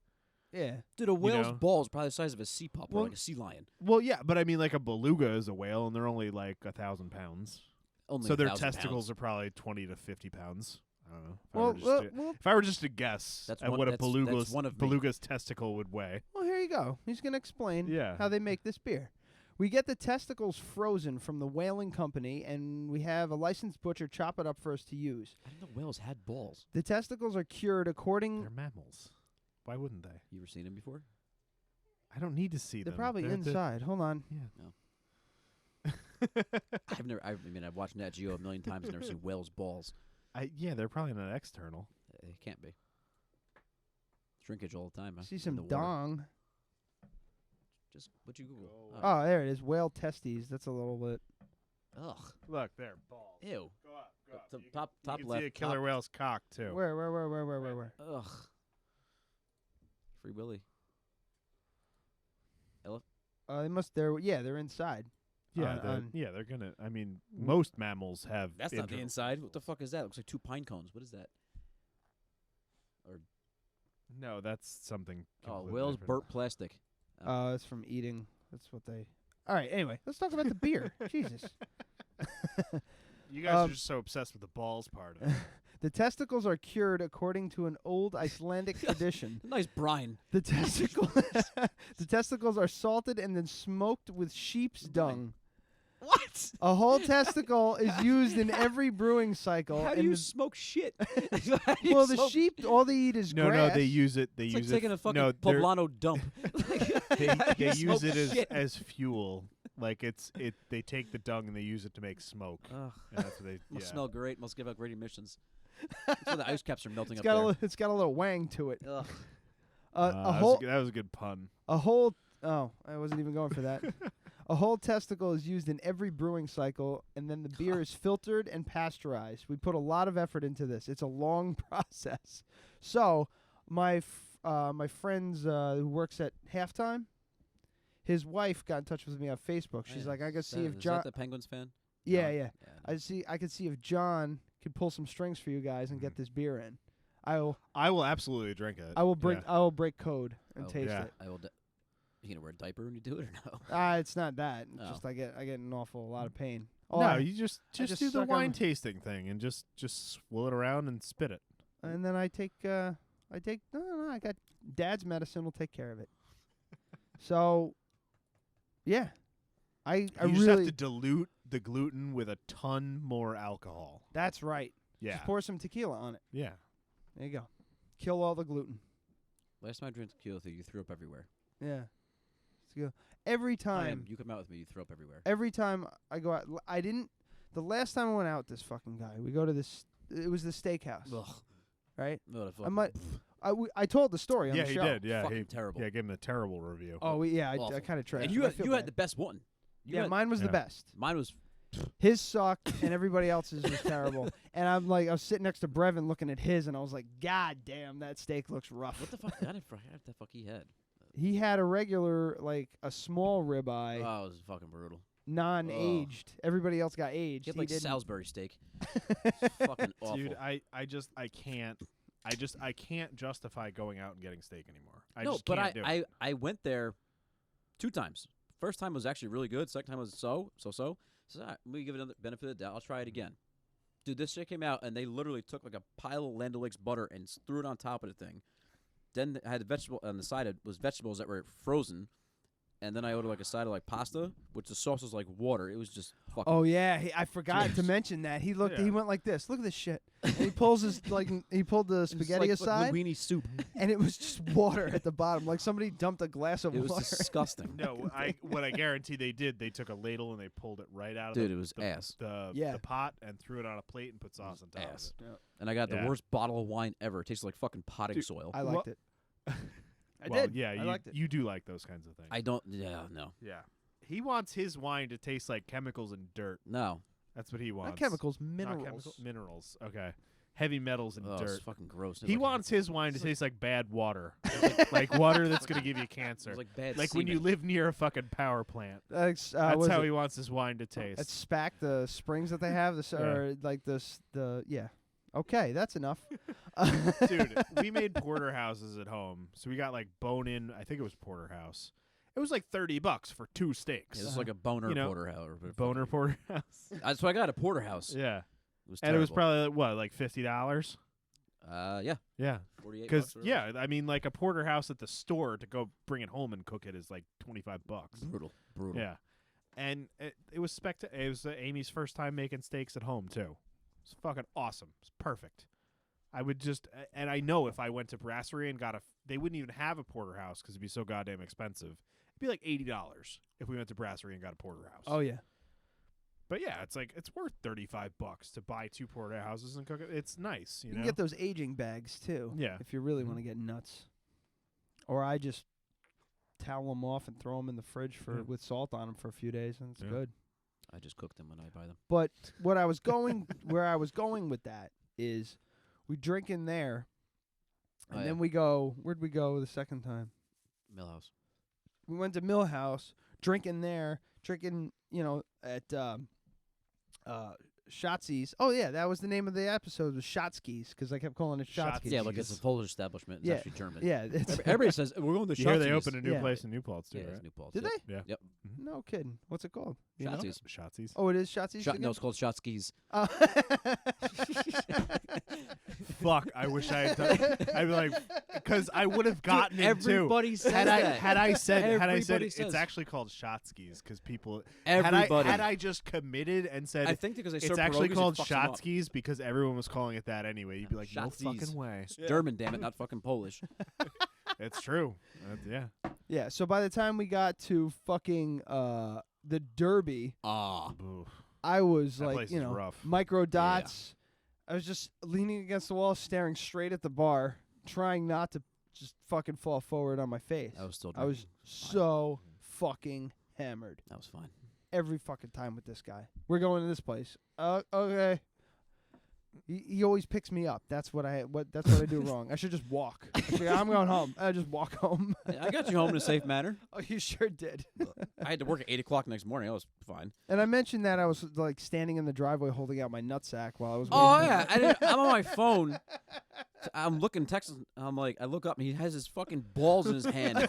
yeah. Dude, a whale's know? balls are probably the size of a sea pup Well- or like a sea lion. Well, yeah, but I mean, like a beluga is a whale, and they're only like 1,000 pounds. Only So their 1,000 testicles pounds. are probably 20 to 50 pounds. I don't know. If I were just to guess That's at one- what a that's one of me. beluga's testicle would weigh. Well, here you go. He's going to explain Yeah. how they make this beer. We get the testicles frozen from the whaling company, and we have a licensed butcher chop it up for us to use. I didn't know whales had balls. The testicles are cured according... They're mammals. Why wouldn't they? You ever seen them before? I don't need to see They're them. probably inside. Hold on. I've never. I mean, I've watched Nat Geo a million times and never seen whales' balls. Yeah, they're probably not external. It can't be. Shrinkage all the time. Huh? See in some the water. dong. Just what you Google? Oh, there it is. Whale testes. That's a little bit... Ugh. Look, there, balls. Ew. Go up, go up. The You top can, you can left. see a killer top. whale's cock too. Where? Ugh. Free Willy. They must... They're inside. Yeah, on- they're gonna. I mean, most mammals have. That's not the internal inside. What the fuck is that? Looks like 2 pine cones. What is that? No, that's something. Oh, completely whales different. burnt plastic. It's from eating. That's what they... All right, anyway. Let's talk about the beer. Jesus. You guys are just so obsessed with the balls part of it. The testicles are cured according to an old Icelandic tradition. Nice brine. The testicles are salted and then smoked with sheep's dung. What? A whole testicle is used in every brewing cycle. How do and you the- smoke shit? well, the sheep, all they eat is No, grass. they use it. They It's use like taking it. a fucking no, they're- poblano dump. They use smoke it shit. as fuel. Like they take the dung and they use it to make smoke. Ugh. And that's what they. Must Yeah. smell great. Must give out great emissions. That's why the ice caps are melting It's up got there. it's got a little wang to it. Ugh. That was a good pun. A whole. Oh, I wasn't even going for that. A whole testicle is used in every brewing cycle, and then the beer is filtered and pasteurized. We put a lot of effort into this. It's a long process. So, my friend's who works at Halftime, his wife got in touch with me on Facebook. She's like, I could see if John. Is that the Penguins fan? Yeah, John? yeah. I could see if John could pull some strings for you guys and get this beer in. I will absolutely drink it. I will break code and taste yeah. it. I will. You gonna wear a diaper when you do it or no? It's not that. It's just I get an awful lot of pain. Oh, No, you just I do the suck wine on- tasting thing and just swill it around and spit it. And then I got Dad's medicine will take care of it. So, yeah, I You just really have to dilute the gluten with a ton more alcohol. That's right. Yeah. Just pour some tequila on it. Yeah. There you go. Kill all the gluten. Last time I drank tequila with you, you threw up everywhere. Yeah. Tequila. Every time. You come out with me, you throw up everywhere. Every time I go out, I didn't. The last time I went out with this fucking guy, we go to this. It was the steakhouse, Ugh. right? No, the I might. I told the story on Yeah, the he show. did. Yeah, Fucking terrible. Yeah, gave him a terrible review. Oh, I Awful. kind of trashed. And him. you I had, feel you bad. had the best one. Yeah, mine was the Yeah. best. Mine was. His sucked and everybody else's was terrible. And I was sitting next to Brevin looking at his, and I was like, God damn, that steak looks rough. What the fuck? I didn't forget what the fuck he had. He had a regular, a small ribeye, Oh, it was fucking brutal. non-aged. Everybody else got aged. He had like didn't. Salisbury steak. Fucking awful. Dude, I can't justify going out and getting steak anymore. I no, just but can't do it. I went there 2 times. First time was actually really good. Second time was so. So all right, let me give it another benefit of the doubt. I'll try it again. Dude, this shit came out and they literally took like a pile of Land O'Lakes butter and threw it on top of the thing. Then I had the vegetable on the side. It was vegetables that were frozen. And then I ordered like a side of like pasta, which the sauce was like water. It was just fucking. Oh yeah, I forgot to mention that. He looked. Yeah. He went like this. Look at this shit. And he pulls his he pulled the it was spaghetti like aside, linguine soup. and it was just water at the bottom. Like somebody dumped a glass of It was water. disgusting. No, what I guarantee they did, they took a ladle and they pulled it right out of Dude, the, it was the, ass. The pot and threw it on a plate and put sauce on top Ass. of it. And I got Yeah. the worst bottle of wine ever. It tasted like fucking potting Dude, soil. I liked it. I Well, did. yeah, I liked it. you do like those kinds of things. I don't. Yeah, no. Yeah. He wants his wine to taste like chemicals and dirt. No. That's what he wants. Not chemicals, Not minerals. minerals. Okay. Heavy metals and Oh, it's dirt. fucking gross. He wants his wine to taste like bad water. Like water that's going to give you cancer. It was like bad Like when you semen. live near a fucking power plant. That's That's how he wants his wine to taste. That's SPAC, the springs that they have. Or like this, yeah. Okay, that's enough. Dude, we made porterhouses at home. So we got like bone-in, I think it was porterhouse. It was like $30 for 2 steaks. Yeah, this is like a boner You know, porterhouse. Boner porterhouse. That's why I got a porterhouse. Yeah. It was And it was terrible. probably like $50? Yeah, Yeah. 48. Because I mean, like a porterhouse at the store to go bring it home and cook it is like $25. brutal. Yeah, and it was It was Amy's first time making steaks at home too. It's fucking awesome. It's perfect. I would just, and I know if I went to Brasserie and got they wouldn't even have a porterhouse because it'd be so goddamn expensive. It'd be like $80 if we went to Brasserie and got a porterhouse. Oh yeah. But yeah, it's worth $35 to buy 2 porterhouses and cook it. It's nice, You know. can get those aging bags too. Yeah. If you really Mhm. want to get nuts. Or I just towel them off and throw them in the fridge with salt on them for a few days, and it's good. I just cook them when I buy them. But what I was going, where I was going with that is, we drink in there, and then we go. Where'd we go the second time? Millhouse. We went to Millhouse, drinking there, at Shotskis. Oh yeah, that was the name of the episode, was Shotskis, because I kept calling it Shotskis. Yeah, like it's a Polish establishment. It's Yeah. actually German. Yeah, it's Everybody says we're going to You hear they Shotskis." opened a new Yeah. place in New Paltz too, Yeah, right? it's New Paltz. Did Yep. they? Yeah. Yep. No kidding. What's it called? You know? Shotskis. Shotskis. Oh, it is Shotskis. No, again? it's called Shotskis. Oh. Fuck! I wish I had done. I'd be like, because I would have gotten it too. Everybody says Had that. I said Everybody it's says. actually called Shotskis because people. Everybody. Had I just committed and said I think because they it's serve actually pierogies, called it fucks 'em up. Shotskis because everyone was calling it that anyway. You'd be like, no Shotskis. fucking way. It's German, damn it, not fucking Polish. It's true. Yeah. Yeah. So by the time we got to fucking the Derby, Oof. I was That like, place you is know, rough. micro dots. I was just leaning against the wall, staring straight at the bar, trying not to just fucking fall forward on my face. I was still I was drinking. so fucking hammered That was fine. every fucking time with this guy. We're going to this place. Okay. He always picks me up. That's what I do wrong. I should just walk. I'm going home. I just walk home. I got you home in a safe manner. Oh, you sure did. I had to work at 8 o'clock next morning. I was fine. And I mentioned that I was like standing in the driveway holding out my nutsack while I was. Oh waiting. yeah, I'm on my phone. I'm looking text. I'm like, I look up and he has his fucking balls in his hand.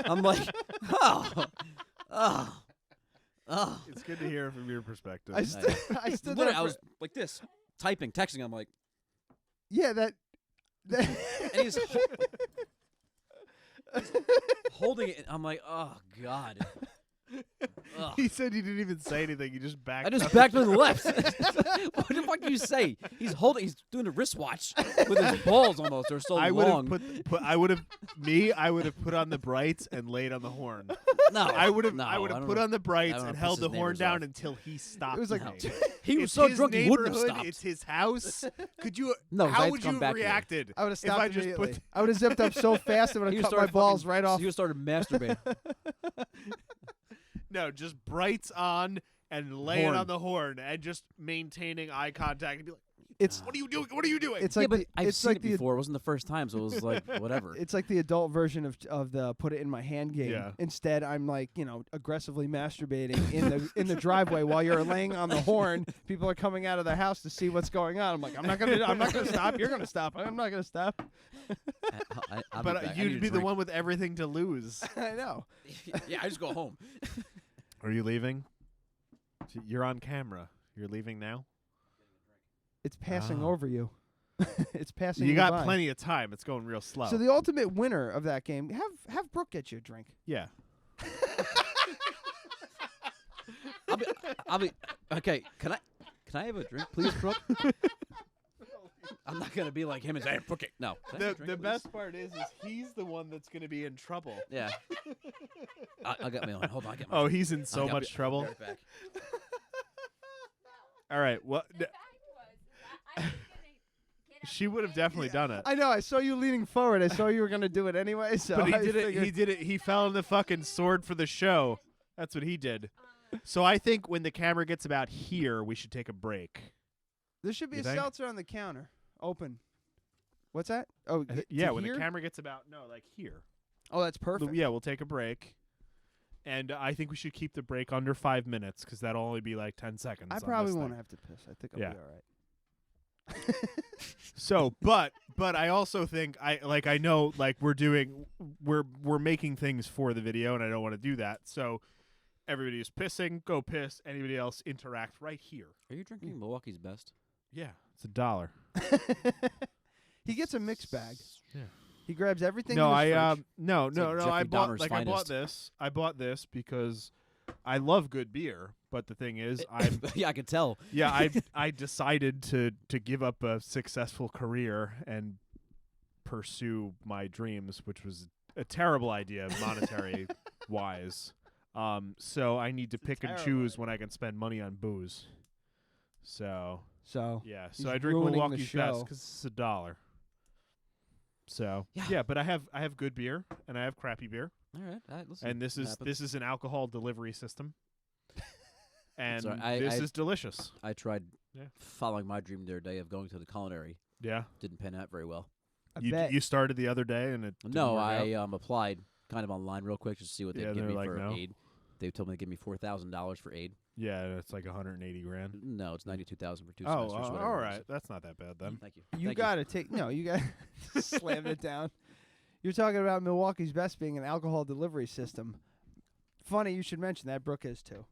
I'm like, oh. It's good to hear from your perspective. I stood Literally, there. I was like this, typing, texting. I'm like, Yeah, that. and he's holding it. I'm like, oh god. Ugh. He said you didn't even say anything. You just backed. I just up. backed to the left. What the fuck do you say? He's doing a wristwatch with his balls almost. They're so I would long. have I would have put on the brights and laid on the horn. No, I would have no, I would have don't put know. on the brights I don't and know, held piss the his horn neighbors down off. until he stopped. It was like me. He was It's so his drunk he wouldn't have neighborhood, stopped. It's his house. Could you? No, 'cause I how had to would come you have back here. reacted? I would have if I stopped just immediately. put? I would have zipped up so fast it would He have was cut my started balls fucking- right off. He was started masturbating. No, just brights on and laying Horn. on the horn and just maintaining eye contact and be like, It's "What are you doing? What are you doing?" it's Yeah, like but the, I've it's seen like it the before. It wasn't the first time, so it was like whatever. it's like the adult version of the put it in my hand game. Yeah. Instead, I'm like aggressively masturbating in the driveway while you're laying on the horn. People are coming out of their house to see what's going on. I'm like, I'm not gonna stop. You're gonna stop. I'm not gonna stop. I'll be but back. I need you'd a be the drink. one with everything to lose. I know. Yeah, I just go home. Are you leaving? You're on camera. You're leaving now? It's passing Oh. over you. It's passing. You you got by. plenty of time. It's going real slow. So the ultimate winner of that game, have Brooke get you a drink. yeah. I'll be okay. Can I have a drink, please, Brooke? I'm not gonna be like him and say, "Brooke, no." Can I have a drink, The please?" best part is he's the one that's going to be in trouble. Yeah. I'll get my own. Hold on, I'll get my. Oh, he's in so I'll much be trouble. right back. All right. Well, The fact was, I was gonna get up she would have and definitely done it. I know. I saw you leaning forward. I saw you were gonna do it anyway. So But he I did it. figured- He did it. He fell on the fucking sword for the show. That's what he did. So I think when the camera gets about here, we should take a break. There should be You a think? seltzer on the counter, open. What's that? Oh, Yeah, to when here? the camera gets about like here. Oh, that's perfect. Yeah, we'll take a break. And I think we should keep the break under 5 minutes because that'll only be like 10 seconds. I on probably this won't thing. have to piss. I think I'll Yeah. be all right. So, but I also think I know we're making things for the video, and I don't want to do that. So, everybody who's pissing, go piss. Anybody else, interact right here. Are you drinking Milwaukee's Best? Yeah, it's $1. He gets a mixed bag. Yeah. He grabs everything. No, in his I fridge. no. It's like I Jeffrey bought Dahmer's I bought finest. this. I bought this because I love good beer. But the thing is, I Yeah, I could tell. I decided to give up a successful career and pursue my dreams, which was a terrible idea monetary wise. So I need to pick and terrible choose when I can spend money on booze. So So yeah, He's so I drink ruining the Milwaukee's Best show. because it's $1. So Yeah. but I have good beer and I have crappy beer, All right, listen. and this it is happens. an alcohol delivery system, and Sorry, this I- is delicious. I tried Yeah. following my dream the other day of going to the culinary. Yeah, Didn't pan out very well. I you bet. you started the other day and it didn't No, work I out? applied kind of online real quick just to see what Yeah, they'd give they're me like, for no. aid. They told me to give me $4,000 for aid. Yeah, it's like 180 grand. No, it's 92,000 for 2 Oh, semesters. whatever all it right. was. That's not that bad then. Thank you. You Thank gotta take you got slam it down. You're talking about Milwaukee's Best being an alcohol delivery system. Funny you should mention that. Brooke is too.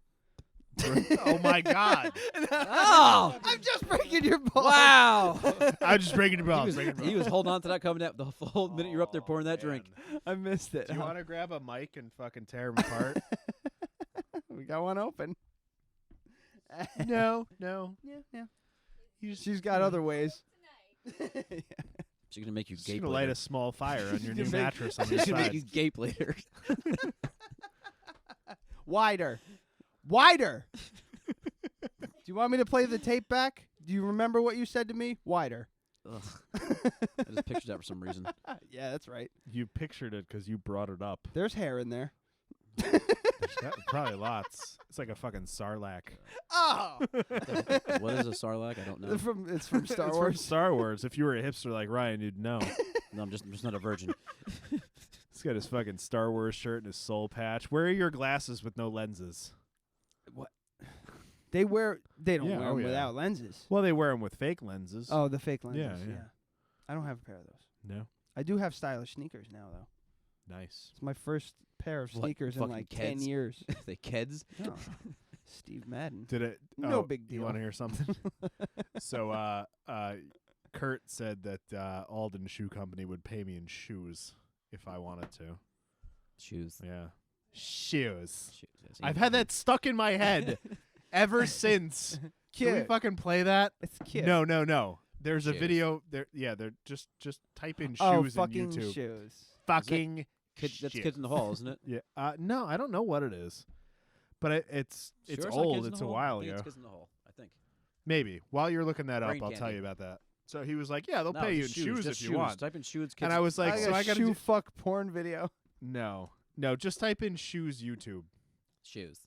Oh my God! Oh! I'm just breaking your balls. Wow! I'm just breaking your balls. he was holding on to that coming out the whole minute you're up there pouring that drink. I missed it. Do you want to grab a mic and fucking tear him apart? We got one open. no. Yeah. She's got other ways. She's gonna make you She's gape gonna light later. a small fire on your new She's gonna mattress on your She's gonna make side. you gape later. Wider. Wider. Do you want me to play the tape back? Do you remember what you said to me? Wider. Ugh. I just pictured that for some reason. Yeah, that's right. You pictured it because you brought it up. There's hair in there. Probably lots. It's like a fucking sarlacc. Oh! What is a sarlacc? I don't know. It's from Star It's Wars. from Star Wars. If you were a hipster like Ryan, you'd know. No, I'm just not a virgin. He's got his fucking Star Wars shirt and his soul patch. Where are your glasses with no lenses? What? They don't wear Yeah, them without lenses. Well, they wear them with fake lenses. Oh, the fake lenses. Yeah, yeah. I don't have a pair of those. No. I do have stylish sneakers now, though. Nice. It's my first pair of What, sneakers in fucking like 10 Keds? years. The kids. No. Steve Madden. Did it? No oh, big You deal. want to hear something? So, Kurt said that Alden Shoe Company would pay me in shoes if I wanted to. Shoes. Yeah. Shoes. Shoes. Yes, I've you- had that stuck in my head ever since. Can we Cute. fucking play that? It's cute. No. There's a Shoes. video. There, yeah. They're just type in Oh, shoes in fucking YouTube. shoes. Fucking Kids, that's shoes. Kids in the Hall, isn't it? Yeah. No, I don't know what it is, but it's Sure not old. Kids in It's the a Hall? while I think ago. It's Kids in the Hall, I think. Maybe while you're looking that up, Brain I'll tell candy. you about that. So he was like, "Yeah, they'll No, pay you in just shoes just if you want." Type in shoes. Kids And I was like, I "So got I a gotta shoe do- fuck porn video. no, just type in shoes YouTube. shoes.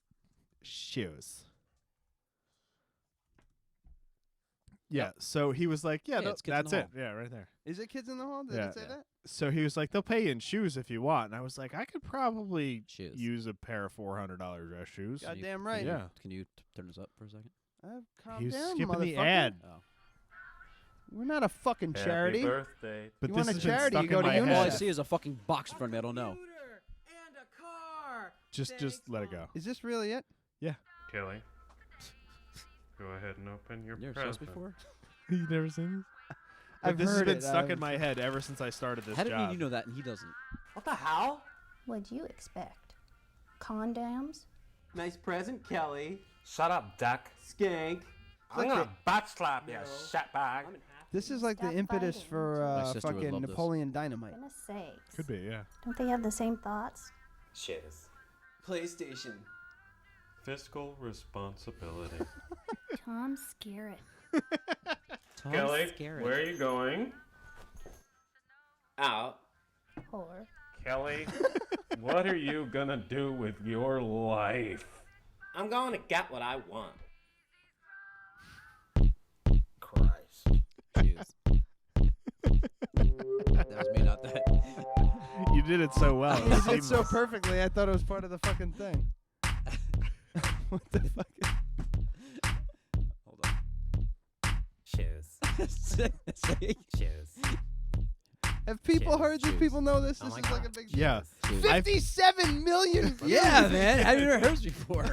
Shoes. Yeah. So he was like, "Yeah, Yeah, it's Kids in that's the it. Hall. Yeah, right there." Is it Kids in the Hall? Did Yeah. it say Yeah. that? So he was like, "They'll pay you in shoes if you want." And I was like, "I could probably Shoes. use a pair of $400 dress shoes." God Can you- damn can right. you- Yeah. Can you turn this up for a second? Calm He was down, skipping the motherfucker. ad. Oh. We're not a fucking charity. birthday. But You this want a has been charity, stuck you go in to my UNICEF. All I head. see is a fucking box in front of me. I don't know. Just let it go. Is this really it? Kelly, go ahead and open your You ever seen this present. before? You've never seen this? I've This has heard been it. stuck in my head ever since I started this How did job. you know that and he doesn't? What the hell? What'd you expect? Condoms? Nice present, Kelly. Shut up, duck. Skank. I'm gonna butt slap you, shitbag. This is like the Stop impetus fighting. for My sister would fucking love this. Napoleon Dynamite. Goodness sakes. Could be, yeah. Don't they have the same thoughts? Shiz. PlayStation. Fiscal responsibility. Tom Skerritt. Kelly, where are you going? Out. Whore. Kelly, what are you gonna do with your life? I'm going to get what I want. Christ. Shoes. That was me, not that. You did it so well. You It did so seamless. perfectly. I thought it was part of the fucking thing. What the fuck? Hold on. Shoes. Say Shoes. Have people Shoes, heard? Do shoes. people know this? Oh This my is like a God. big deal. Yeah. Shoes. 57 million views. Yeah, man. Have you never heard this before?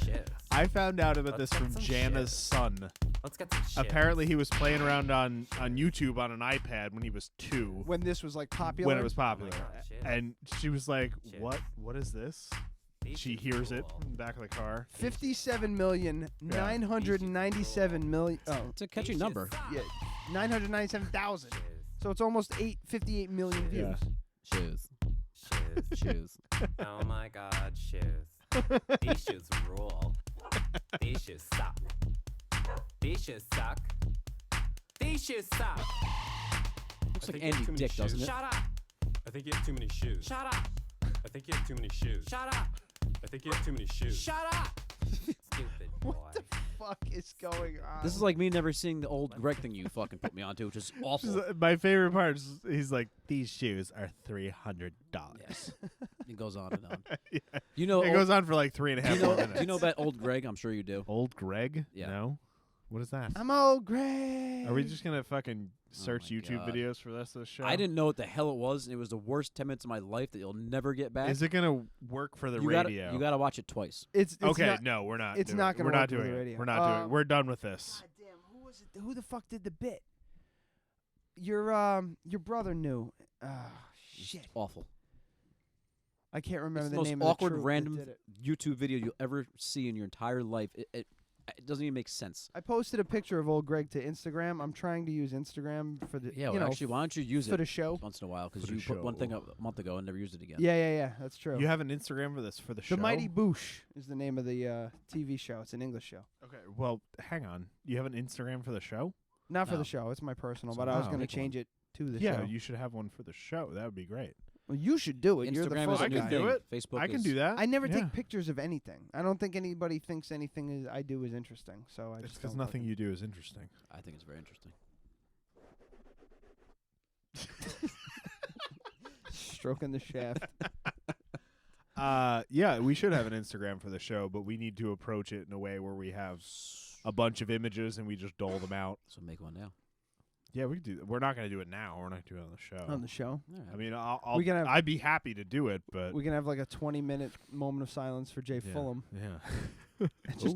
Shoes. I found out about Let's this from get some Jana's shoes. son. Let's get some shoes. Apparently, he was playing around on YouTube on an iPad when he was 2. When this was like popular. When it was popular. God, shit. And she was like, Shit. What is this? These She shoes hears it rule. in the back of the car. 57,997,000,000. Oh, It's a catchy These number. shoes yeah, 997,000. Shoes. So it's almost 58 million views. Yeah. Shoes. Shoes. Shoes. Oh my God, shoes. These shoes rule. These shoes suck. These shoes suck. These shoes suck. Looks like Andy Dick, doesn't it? Shut up. I think you have too many shoes. Shut up. I think you have too many shoes. Shut up. I think you have too many shoes. Shut up. Stupid boy. What the fuck is going on? This is like me never seeing the old Greg thing you fucking put me onto, which is awful. My favorite part is he's like, these shoes are $300. Yes. It goes on and on. Yeah. You know, It goes on for like 3.5 more minutes. do you know about old Greg? I'm sure you do. Old Greg? Yeah. No? What is that? I'm old Greg. Are we just going to fucking search my YouTube God. videos for the rest of the show? I didn't know what the hell it was, and it was the worst 10 minutes of my life that you'll never get back. Is it going to work for the you radio? You gotta watch it twice. It's Okay, not- no, we're not. it's doing not it. gonna We're not work with doing the it. radio. We're not doing it. We're done with this. God damn, who was it? Who the fuck did the bit? Your brother knew. Shit. Awful. I can't remember It's the the most name awkward, of the troupe that random did it. YouTube video you'll ever see in your entire life. It doesn't even make sense. I posted a picture of old Greg to Instagram. I'm trying to use Instagram for the Yeah, well, actually, why don't you use for it the show? once in a while? Because For the you put one thing show. up a month ago and never used it again. Yeah. That's true. You have an Instagram for the show? The Mighty Boosh is the name of the TV show. It's an English show. Okay, well, hang on. You have an Instagram for the show? Not for No. the show. It's my personal, So but I was wow. going to Make one. change it to the Yeah, show. you should have one for the show. That would be great. Well, you should do it. You're the Instagram first is a I new can guy. do thing. it. Facebook I can is- do that. I never Yeah. take pictures of anything. I don't think anybody thinks anything I do is interesting. So I It's just because don't nothing fucking- you do is interesting. I think it's very interesting. Stroking the shaft. Yeah, we should have an Instagram for the show, but we need to approach it in a way where we have a bunch of images and we just dole them out. So make one now. Yeah, we can do that. We're not going to do it now. We're not going to do it on the show. On the show, All right. I mean, I'll We can have- I'd be happy to do it, but we can have like a 20-minute moment of silence for Jay yeah, Fulham. Yeah. Just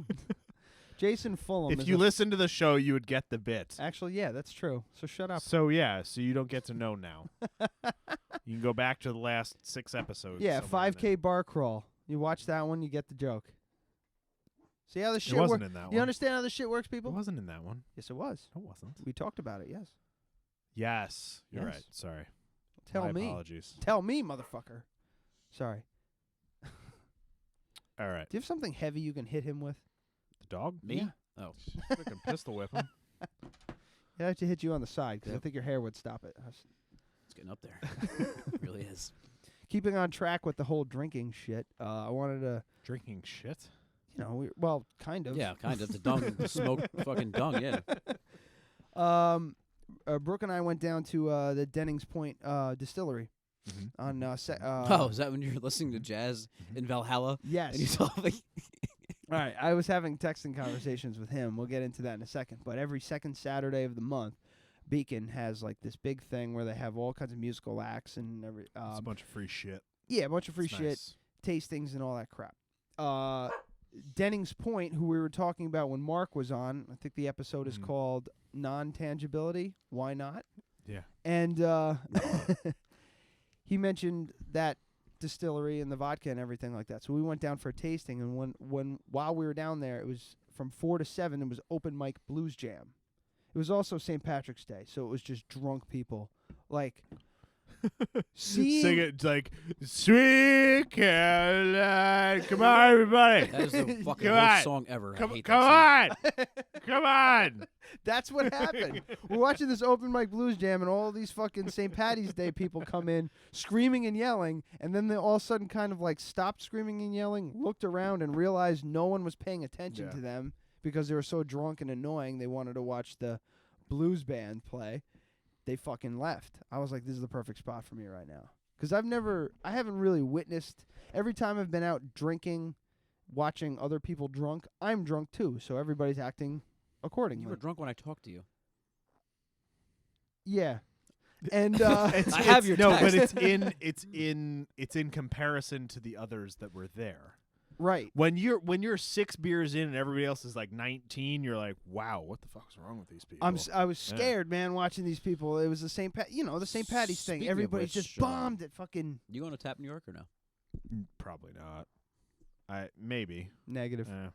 Jason Fulham. If is you a- listen to the show, you would get the bit. Actually, yeah, that's true. So shut up. So yeah, so you don't get to know now. You can go back to the last 6 episodes. Yeah, somewhere in 5K bar crawl. You watch that one, you get the joke. See how the It shit wasn't works? in that You one. understand how the shit works, It people? wasn't in that one. Yes, it was. It wasn't. We talked about it. Yes. Yes, you're Yes. right. Sorry. Tell My me. apologies. Tell me, motherfucker. Sorry. All right. Do you have something heavy you can hit him with? The dog? Me? Yeah. Oh. I can pistol whip him. I have to hit you on the side because I Yep. think your hair would stop it. It's getting up there. It really is. Keeping on track with the whole drinking shit, I wanted to, Drinking shit. well, kind of. Yeah, kind of. The dung, the smoke, fucking dung, yeah. Brooke and I went down to the Dennings Point distillery Mm-hmm. on. Oh, is that when you're listening to jazz in Valhalla? Yes. And you saw like All right, I was having texting conversations with him. We'll get into that in a second. But every second Saturday of the month, Beacon has like this big thing where they have all kinds of musical acts and every. It's a bunch of free shit. Yeah, a bunch of free It's shit, nice. tastings, and all that crap. Dennings Point, who we were talking about when Mark was on, I think the episode is Mhm. called Non-Tangibility. Why not? Yeah. And he mentioned that distillery and the vodka and everything like that. So we went down for a tasting, and while we were down there, it was from 4 to 7. It was open mic blues jam. It was also St. Patrick's Day, so it was just drunk people, like Sing it like Sweet Caroline. Come on, everybody. that is the fucking Come worst on. song ever. I Come, hate come that song. on. Come on. That's what happened. We're watching this open mic blues jam, and all these fucking St. Patty's Day people come in screaming and yelling, and then they all of a sudden kind of like stopped screaming and yelling, looked around, and realized no one was paying attention Yeah. to them because they were so drunk and annoying. They wanted to watch the blues band play. They fucking left. I was like, this is the perfect spot for me right now. Because I haven't really witnessed, every time I've been out drinking, watching other people drunk, I'm drunk too. So everybody's acting accordingly. You were drunk when I talked to you. Yeah. And I have your no, but text. it's in comparison to the others that were there. right. When you're 6 beers in and everybody else is like 19, you're like, wow, what the fuck's wrong with these people? I was Yeah. scared, man, watching these people. It was the St. the St. Patty's thing. Speaking of Everybody's which, just bombed at fucking You going to Tap New York or no? Probably not. Maybe. negative. Yeah.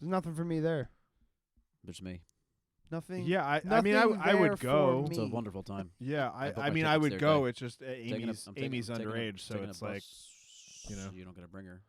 There's nothing for me there. Just me. Nothing. Yeah, I mean, I nothing I there would for go. It's a me. wonderful time. Yeah, I bought I my mean, I tickets would there go. today. It's just Taking Amy's I'm taking- Amy's taking a- underage, so taking a it's like, bus, you know. you're not gonna bring her.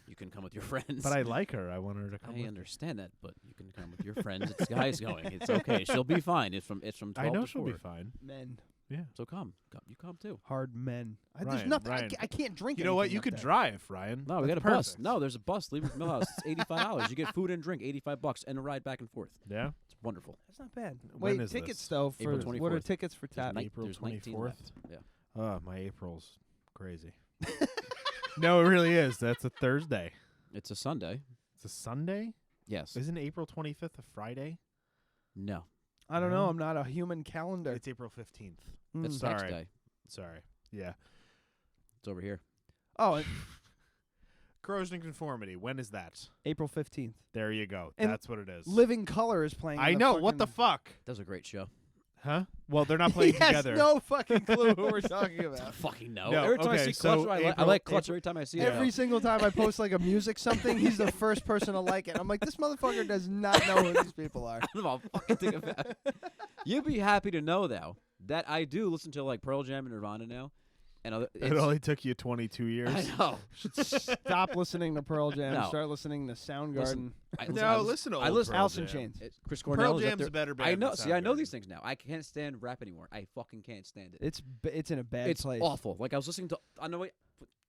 You can come with your friends. but I like her. I want her to come. I with me. understand that, but you can come with your friends. It's guys going. It's okay. She'll be fine. It's from 12 I know to she'll 4. be fine. Men. Yeah. So come. You come too. Hard men. There's Ryan, nothing. Ryan. I can't drink. You know what? anything You up could there. drive, Ryan. No, we got That's a bus. perfect. No, there's a bus leaving from Millhouse. It's $85. You get food and drink, $85, and a ride back and forth. Yeah. It's wonderful. That's not bad. When Wait, is tickets this? though. For April what are 24th. tickets for Tap? April There's 19 24th? left. Yeah. Oh, my April's crazy. No, it really is. That's a Thursday. It's a Sunday. It's a Sunday. Yes. Isn't April 25th a Friday? No. I don't know. No. I'm not a human calendar. It's April 15th. It's Mm. tax Sorry. day. Sorry. Yeah. It's over here. Oh, Corrosion and Conformity. When is that? April 15th. There you go. And That's what it is. Living Color is playing. I in know. What the fucking- fuck? That was a great show. Huh? Well, they're not playing he has together. no fucking clue who we're talking I about. don't fucking know. No, Every time I okay, see so Clutch, I April- like Clutch April- every time I see Every it. single time I post like a music something, he's the first person to like it. I'm like, this motherfucker does not know who these people are. I don't know, I'll fucking think about it. You'd be happy to know, though, that I do listen to like Pearl Jam and Nirvana now. And other, It only took you 22 years. I know. Stop listening to Pearl Jam. No. Start listening to Soundgarden. Listen, Listen to I old listen. Pearl Alice in Jam. Chains. Chris Pearl Cornell is up Jam's there. a better band I know. than See, I know Soundgarden. these things now. I can't stand rap anymore. I fucking can't stand it. It's in a bad It's place. awful. Like I was listening to on the way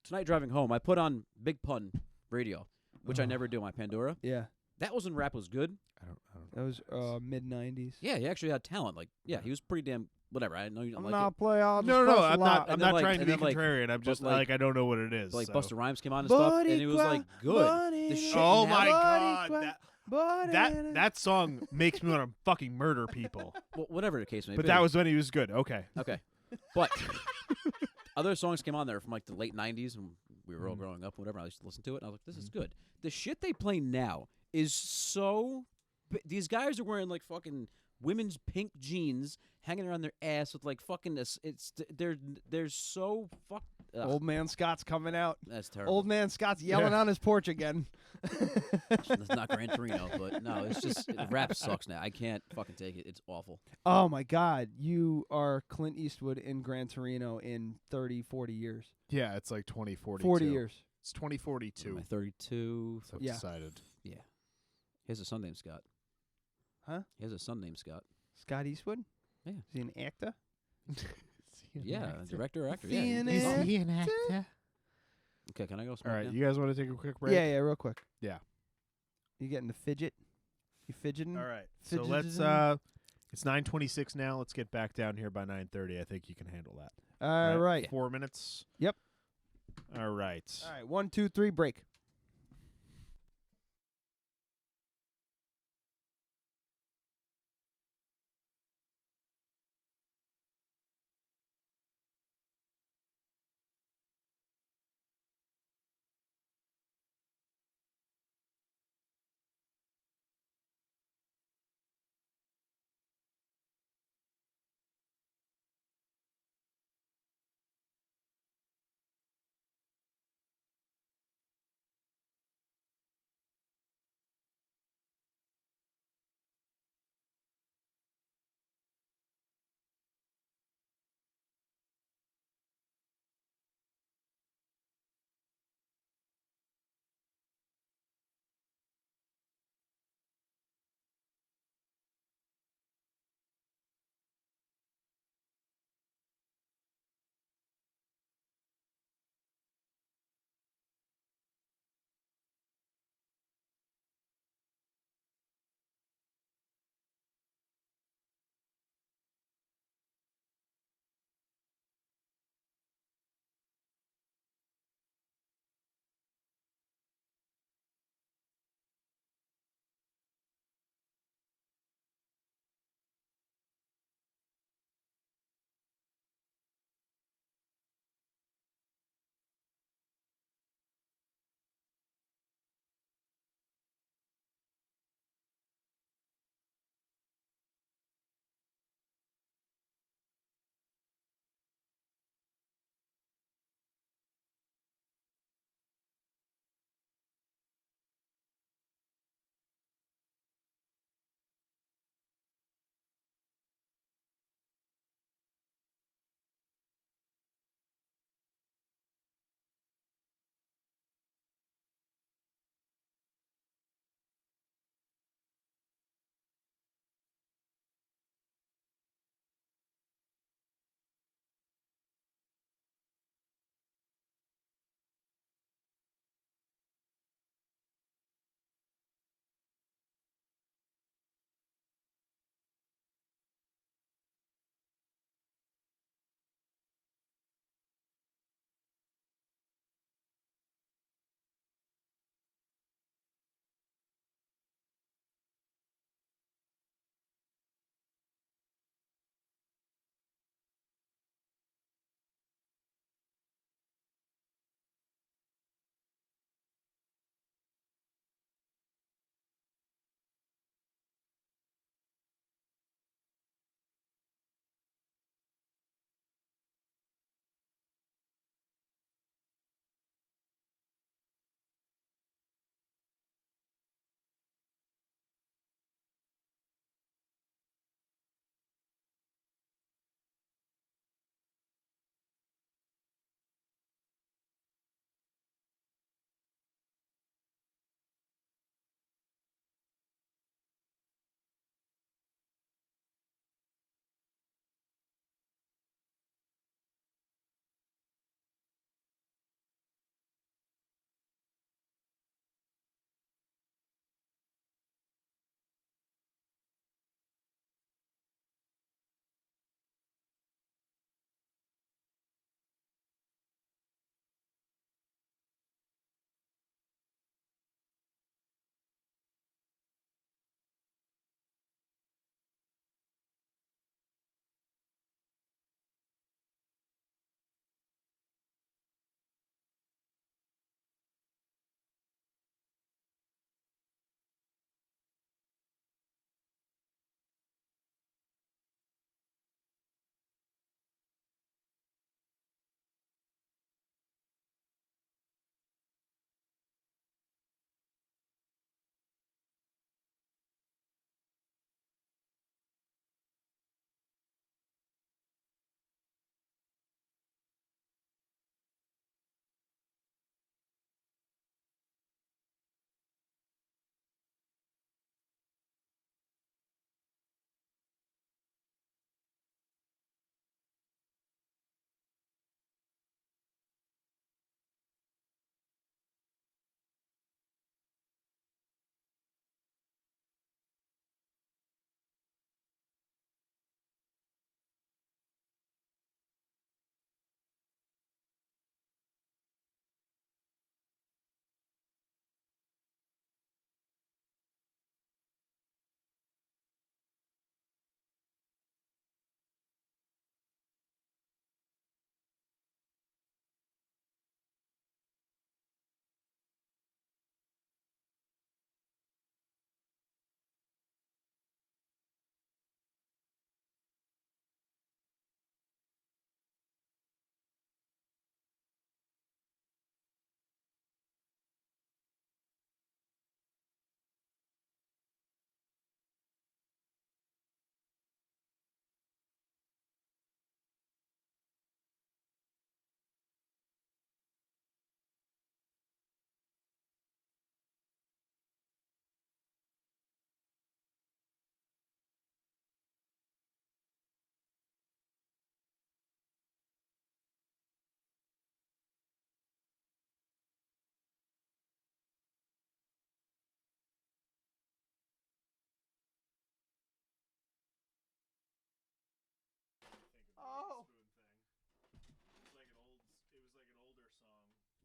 tonight driving home. I put on Big Pun radio, which I never do on my Pandora. Yeah, That was when rap was good. I don't that was mid '90s. Yeah, he actually had talent. Like, yeah, he was pretty damn whatever. I know you don't I'm like not it. play all No, I'm not. And I'm then, not like- trying to and be then, like- contrarian. I'm just like- like I don't know what it is. But, like so. Busta Rhymes came on and stuff, and it was like good. The shit Oh now- my god, Buddy, that song makes me want to fucking murder people. Well, whatever the case may be. But that was when he was good. Okay. okay. But other songs came on there from like the late '90s, and we were all growing up. Whatever. I used to listen to it, and I was like, "This is good." The shit they play now is so. These guys are wearing like fucking women's pink jeans, hanging around their ass with like fucking. They're so fuck. Old man Scott's coming out. That's terrible. Old man Scott's yelling on his porch again. That's not Gran Torino, but no, it's just rap sucks now. I can't fucking take it. It's awful. Oh my God, you are Clint Eastwood in Gran Torino in 30, 40 years. Yeah, it's like 2042. 40 years. It's 2042. Am I 32. So I've Yeah. decided. Yeah. He has a son named Scott. Huh? He has a son named Scott. Scott Eastwood? Yeah. Is he an actor? Yeah, director or actor. Is he Yeah, an he's awesome. actor? an actor? Okay, can I go All smoke right, now? you guys want to take a quick break? Yeah, real quick. Yeah. You getting the fidget? You fidgeting? All right. So let's. Fidgeting? It's 9:26 now. Let's get back down here by 9:30. I think you can handle that. All right. 4 minutes. Yep. All right. All right. 1, 2, 3, break.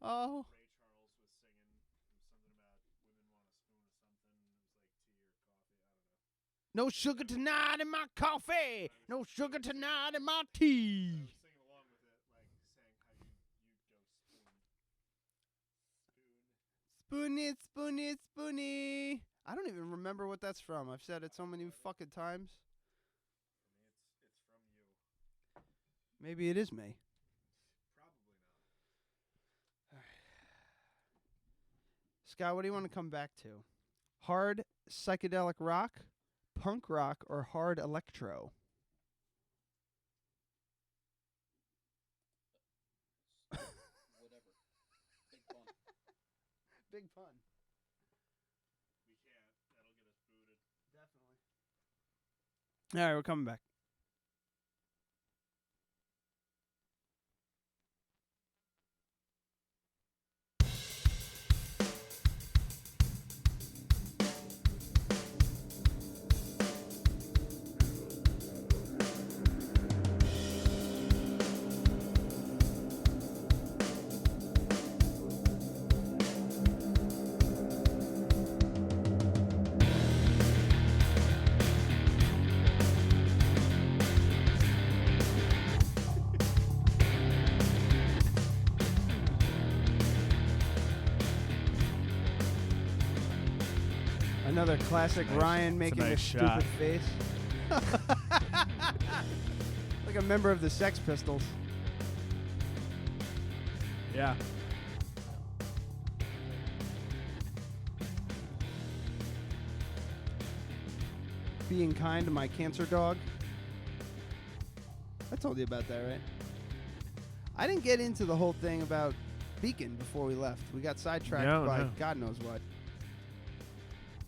Oh. Ray Charles was singing something about women want a spoon of something. It was like tea or coffee. I don't know. No sugar tonight in my coffee. No sugar tonight in my I tea. was singing along with it, like saying how you go spoon. Spoony, spoony, spoony. I don't even remember what that's from. I've said it so many fucking times. For me, it's from you. Maybe it is me. Probably not. Scott, what do you want to come back to? Hard psychedelic rock, punk rock, or hard electro? Whatever. Big fun. Big pun. We can't. That'll get us booted. Definitely. All right, we're coming back. Another classic nice- Ryan it's a making nice a shot. stupid face. Like a member of the Sex Pistols. Yeah. Being kind to my cancer dog. I told you about that, right? I didn't get into the whole thing about Beacon before we left. We got sidetracked by No. God knows what.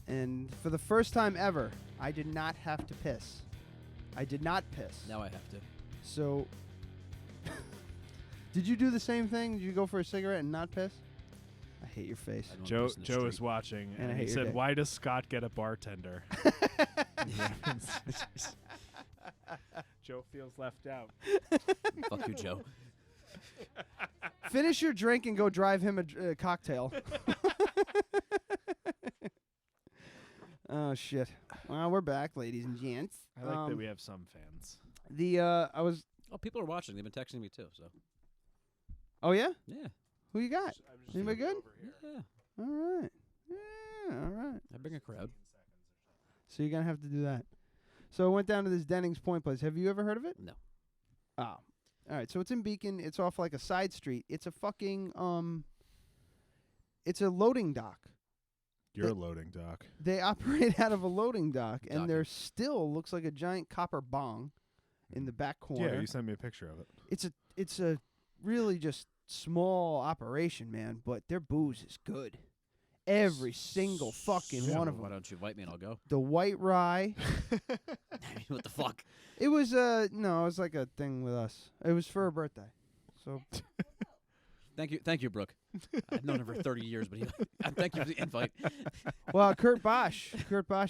And for the first time ever, I did not have to piss. I did not piss. Now I have to. So, did you do the same thing? Did you go for a cigarette and not piss? I hate your face. I don't Joe piss in the Joe is street. watching, And I and hate he your said, dick. "Why does Scott get a bartender?" Joe feels left out. Fuck you, Joe. Finish your drink and go drive him a cocktail. Oh shit! Well, we're back, ladies and gents. I like that we have some fans. I was. Oh, people are watching. They've been texting me too. So. Oh yeah. Yeah. Who you got? I'm just Anybody gonna good? be over here. Yeah. All right. Yeah. All right. I bring a crowd. So you're gonna have to do that. So I went down to this Dennings Point place. Have you ever heard of it? No. Oh. All right. So it's in Beacon. It's off like a side street. It's a fucking It's a loading dock. You're a loading dock. They operate out of a loading dock, and Docking. there still looks like a giant copper bong in the back corner. Yeah, you sent me a picture of it. It's a really just small operation, man, but their booze is good. Every single fucking Yeah, one of Why them. don't you invite me and I'll go? The white rye. I mean, what the fuck? It was no, it was like a thing with us. It was for her birthday. So Thank you, Brooke. I've known her for 30 years, but thank you for the invite. well, Kurt Bosch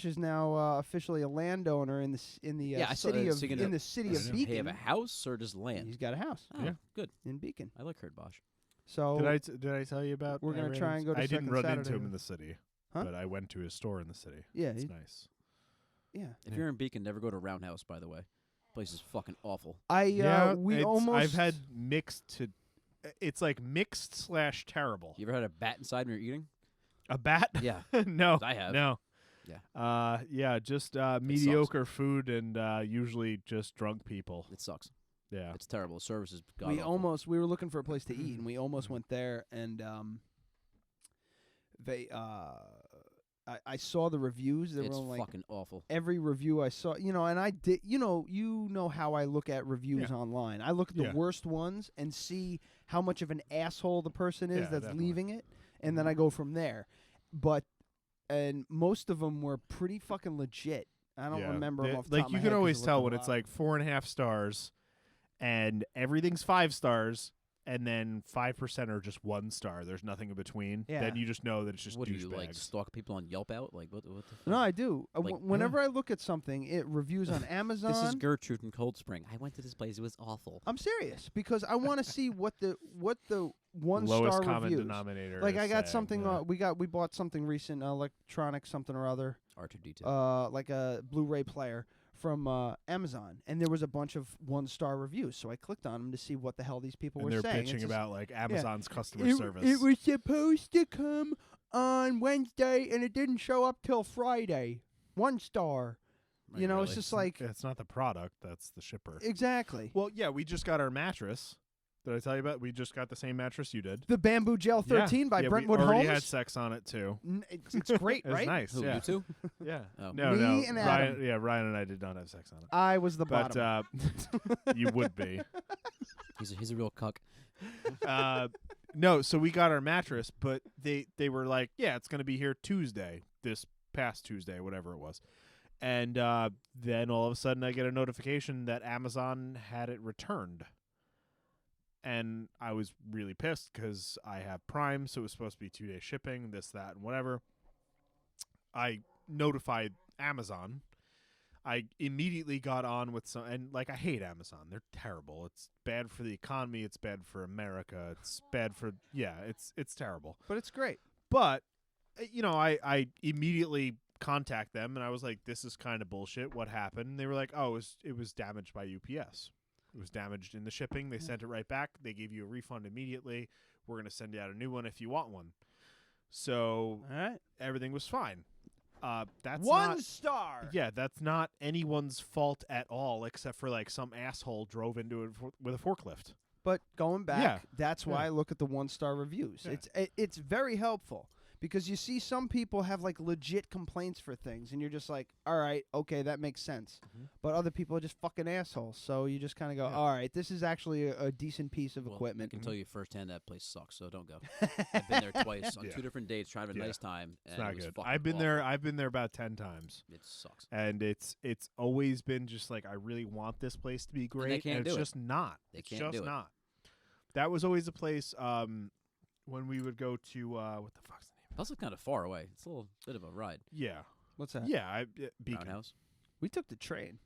is now officially a landowner in the Yeah, I saw- city of so you gonna- in the city Does of he have Beacon. a house or just land? He's got a house Oh, Yeah. good. in Beacon. I like Kurt Bosch. So Did I tell you about? We're gonna my try and go to I didn't Second run Saturday into him then. in the city, Huh? but I went to his store in the city. yeah, It's he- nice. yeah. If you're in Beacon, never go to Roundhouse, by the way. Place is fucking awful. We almost I've had mixed to. It's like mixed / terrible. You ever had a bat inside when you're eating? A bat? Yeah. No, I have. No. Yeah. Yeah, just mediocre food and usually just drunk people. It sucks. Yeah. It's terrible. The service is god we awful. were looking for a place to eat, and we almost went there, and I saw the reviews. They It's were like fucking awful. every review I saw, and I did, you know how I look at reviews Yeah. online. I look at the Yeah. worst ones and see how much of an asshole the person is Yeah, that's definitely. leaving it, and then I go from there. And most of them were pretty fucking legit. I don't remember them off the like top of you my can head 'cause always I looked tell at when a it's lot. like 4.5 stars, and everything's 5 stars, and then 5% are just 1 star. There's nothing in between. Yeah. Then you just know that it's just What do you like douchebags. stalk people on Yelp out? Like what? The fuck? No, I do. Like- Whenever I look at something, it reviews on Amazon. This is Gertrude in Cold Spring. I went to this place. It was awful. I'm serious because I want to see what the Lowest 1-star common reviews. denominator. Like is I got saying, something. yeah. We bought something recent, electronic something or other. R2D2. Like a Blu-ray player from Amazon, and there was a bunch of 1-star reviews. So I clicked on them to see what the hell these people And were they're saying. bitching It's about like Amazon's customer it, service. It was supposed to come on Wednesday, and it didn't show up till Friday. 1 star. Right, You know, it's really? just like It's not the product, that's the shipper. exactly. Well, yeah, we just got our mattress. Did I tell you about? We just got the same mattress you did. The Bamboo Gel 13 by yeah, Brentwood we already Homes. had sex on it too. It's great, It was right? nice. Who, yeah. you two? Yeah. Oh. No, Me no. and Ryan, Adam. yeah, Ryan and I did not have sex on it. I was the But bottom. you would be. He's a real cuck. No, so we got our mattress, but they were like, yeah, it's going to be here Tuesday, this past Tuesday, whatever it was. And then all of a sudden I get a notification that Amazon had it returned. And I was really pissed because I have Prime, so it was supposed to be 2-day shipping, this, that, and whatever. I notified Amazon. I immediately got on with some, and like I hate Amazon. They're terrible. It's bad for the economy. It's bad for America. It's bad for, it's terrible. but it's great. But, I immediately contact them, and I was like, this is kind of bullshit. What happened? And they were like, oh, it was damaged by UPS. It was damaged in the shipping. They sent it right back. They gave you a refund immediately. We're going to send you out a new one if you want one. So All right. everything was fine. That's 1 not, star. yeah, that's not anyone's fault at all, except for like some asshole drove into it with a forklift. But going back, Yeah. that's why Yeah. I look at the 1-star reviews. Yeah. It's very helpful because you see some people have like legit complaints for things, and you're just like, all right, okay, that makes sense. But other people are just fucking assholes. So you just kind of go, Yeah. all right, this is actually a decent piece of Well, equipment. I can tell you firsthand that place sucks, so don't go. I've been there twice on Yeah. 2 different dates trying to have a Yeah. nice time. And It's not it was good. fucking I've been awful. there. I've been there about 10 times. It sucks. And it's always been just like I really want this place to be great, can't it's do it. just not. They it's can't just do it. not. That was always a place when we would go to what the fuck's the name? Plus, it's kind of far away. It's a little bit of a ride. Yeah, What's that? yeah. Beacon. Roundhouse. We took the train.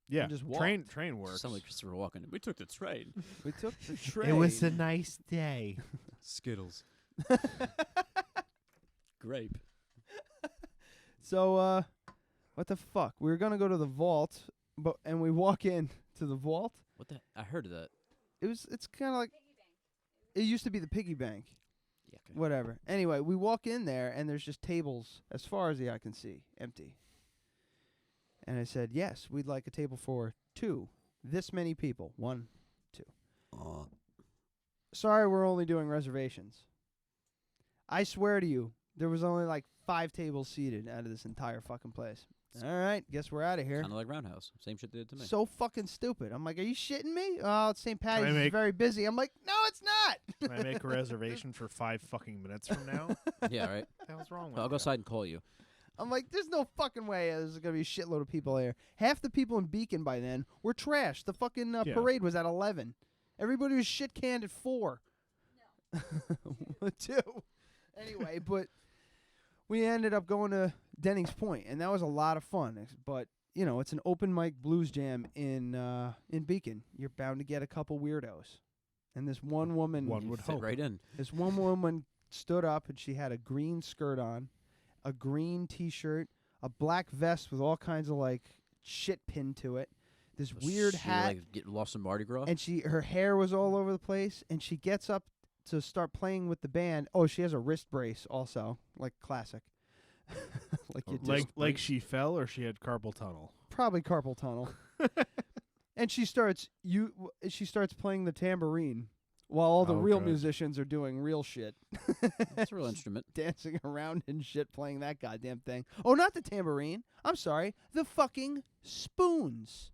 Yeah, just train works. Sound like Christopher Walken. We took the train. We took the train. It was a nice day. Skittles. Grape. So, what the fuck? We were gonna go to the vault, and we walk in to the vault. What the? I heard of that. It's kind of like it used to be the piggy bank. Yeah. Okay. Whatever. Anyway, we walk in there, and there's just tables as far as the eye can see, empty. And I said, yes, we'd like a table for 2. This many people. 1, 2. Sorry, we're only doing reservations. I swear to you, there was only like 5 tables seated out of this entire fucking place. All right, guess we're out of here. Kind of like Roundhouse. Same shit they did to me. So fucking stupid. I'm like, are you shitting me? Oh, it's St. Patty's. It's make- very busy. I'm like, no, it's not. Can I make a reservation for 5 fucking minutes from now? What Yeah, right. the hell's wrong with I'll go you? outside and call you. I'm like, there's no fucking way there's going to be a shitload of people there. Half the people in Beacon by then were trash. The fucking Yeah. parade was at 11. Everybody was shit canned at 4. No. 2. Anyway, but we ended up going to Dennings Point, and that was a lot of fun. But, you know, it's an open mic blues jam in Beacon. You're bound to get a couple weirdos. And this one woman, One would Fit hope. right in. this one woman stood up, and she had a green skirt on, a green T-shirt, a black vest with all kinds of like shit pinned to it, this weird She, hat, Like, get lost in Mardi Gras. and her hair was all over the place. And she gets up to start playing with the band. Oh, she has a wrist brace also, like classic, like you do. Like she fell or she had carpal tunnel. Probably carpal tunnel. And she starts playing the tambourine while all the Oh, real good. musicians are doing real shit. It's a real instrument. Dancing around and shit playing that goddamn thing. Oh, not the tambourine. I'm sorry. The fucking spoons.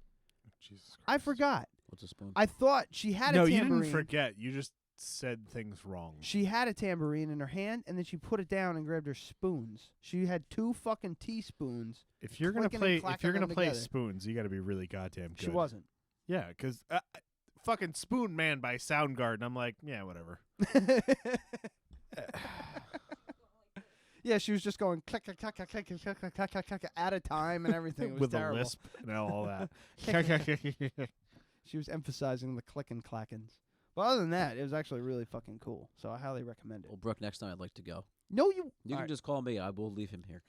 Jesus Christ. I forgot. What's a spoon? I thought she had No, a you tambourine. didn't forget. You just said things wrong. She had a tambourine in her hand, and then she put it down and grabbed her spoons. She had 2 fucking teaspoons. If you're gonna clicking and play, clacking if you're gonna them play together. spoons, you got to be really goddamn good. She wasn't. Yeah, because fucking Spoon Man by Soundgarden. I'm like, yeah, whatever. Yeah, she was just going click, click, click, click, click, click, click, click, click, click, click, at a time and everything. It was With terrible. a lisp and all that. She was emphasizing the click and clackins. But other than that, it was actually really fucking cool. So I highly recommend it. Well, Brooke, next time I'd like to go. No, You can just call me. I will leave him here.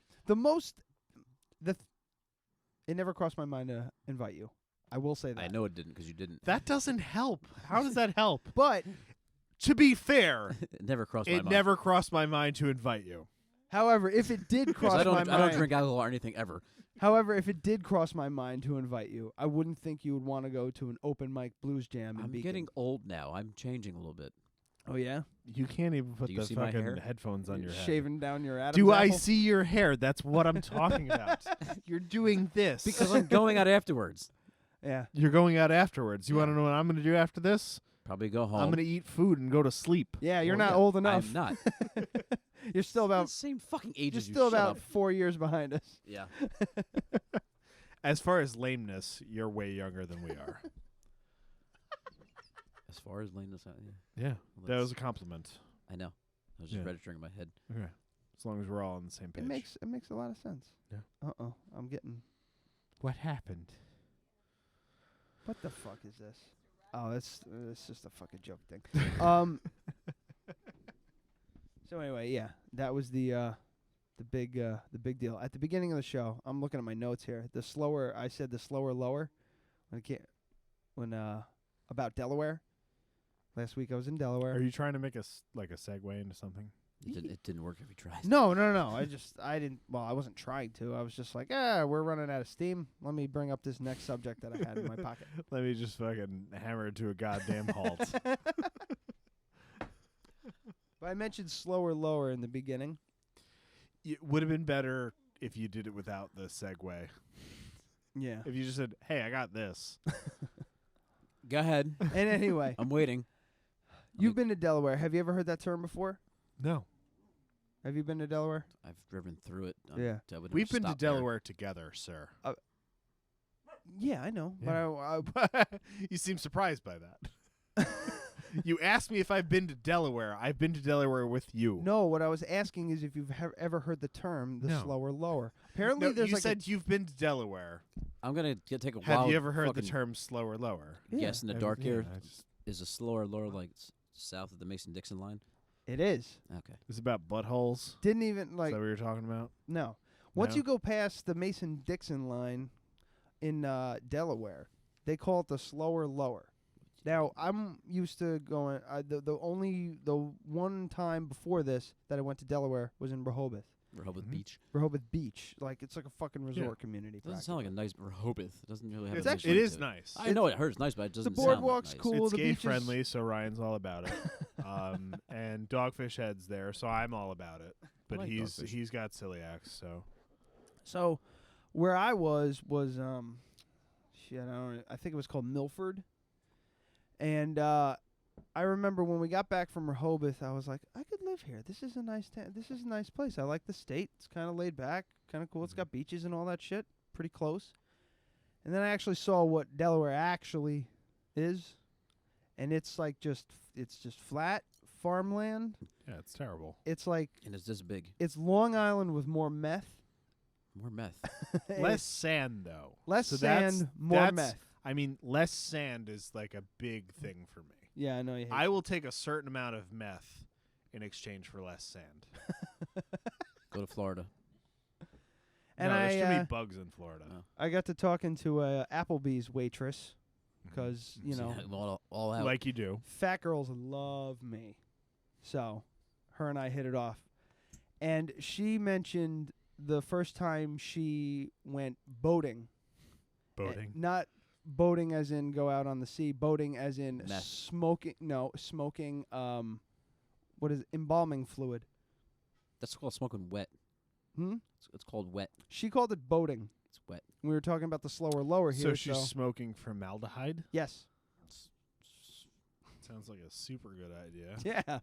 It never crossed my mind to invite you. I will say that. I know it didn't because you didn't. That doesn't help. How does that help? But to be fair, It never crossed my it mind. never crossed my mind to invite you. however, if it did cross 'Cause I don't, my mind, I don't drink alcohol or anything ever. However, if it did cross my mind to invite you, I wouldn't think you would want to go to an open mic blues jam in I'm Beacon. getting old now. I'm changing a little bit. Oh yeah, You can't even put Do you the see my hair? fucking headphones on your head. shaving down your Adam's Do I apple? see your hair? That's what I'm talking about. You're doing this. Because I'm going out afterwards. Yeah. You're going out afterwards. You want to know what I'm going to do after this? Probably go home. I'm going to eat food and go to sleep. Yeah, you're Well, not yeah, old enough. I'm not. You're still About about the same fucking age you're as you. still Shut about up. 4 years behind us. Yeah. As far as lameness, you're way younger than we are. As far as lameness, yeah. Yeah, Well, that that's- was a compliment. I know. I was just Yeah. registering in my head. Okay. As long as we're all on the same page. It makes a lot of sense. Yeah. I'm getting. What happened? What the fuck is this? Oh, it's just a fucking joke thing. So anyway, yeah, that was the big deal at the beginning of the show. I'm looking at my notes here. I said the slower lower when about Delaware. Last week I was in Delaware. Are you trying to make us like a segue into something? It didn't work if you tried. No. I didn't. Well, I wasn't trying to. I was just like, we're running out of steam. Let me bring up this next subject that I had in my pocket. Let me just fucking hammer it to a goddamn halt. But I mentioned slower lower in the beginning. It would have been better if you did it without the segue. Yeah. If you just said, "Hey, I got this." Go ahead. And anyway, I'm waiting. you've been to Delaware. Have you ever heard that term before? No. Have you been to Delaware? I've driven through it. Yeah. I would We've been to stop there. Delaware together, sir. Yeah, I know. Yeah. But I You seem surprised by that. You asked me if I've been to Delaware. I've been to Delaware with you. no. What I was asking is if you've ever heard the term the No. slower lower. Apparently, No, there's you like said you've been to Delaware. I'm gonna take a Have wild you ever heard the fucking term slower lower? guess in the Have- dark here. I just- Is a slower lower like south of the Mason-Dixon line? it is. Okay. It's about buttholes. Didn't even Is like that what you're talking about? no. Once No? you go past the Mason-Dixon line in Delaware, they call it the slower lower. Now I'm used to going. The one time before this that I went to Delaware was in Rehoboth. Rehoboth Mhm. Beach. Rehoboth Beach, like it's like a fucking resort community. It doesn't sound like a nice Rehoboth. It doesn't really have. It's a nice actually- It ring is to nice. I know it hurts nice, but it The doesn't sound like boardwalk's nice. cool. It's the gay beach is- friendly, so Ryan's all about it. And Dogfish Head's there, so I'm all about it. But like Dogfish. he's got celiac, so So, where I was shit. I think it was called Milford, and I remember when we got back from Rehoboth, I was like, I could live here. This is a nice This is a nice place. I like the state. It's kind of laid back, kind of cool. It's got beaches and all that shit. Pretty close. And then I actually saw what Delaware actually is, and it's like just flat farmland. yeah, it's terrible. It's like And it's this big. it's Long Island with more meth. More meth. Less sand though. Less So sand, more that's- meth. I mean, less sand is like a big thing for me. Yeah, I know you hate I will take a certain amount of meth in exchange for less sand. Go to Florida. And no, there's too I many bugs in Florida. Oh. I got to talking to a Applebee's waitress because you know all out. Like you do. fat girls love me, so her and I hit it off. And she mentioned the first time she went boating. Boating. Not boating as in go out on the sea. Boating as in Meth. smoking. No, smoking. What is it? Embalming fluid? That's called smoking wet. Hmm. It's called wet. She called it boating. It's wet. We were talking about the slower lower here. So she's smoking formaldehyde? yes. Sounds like a super good idea. Yeah.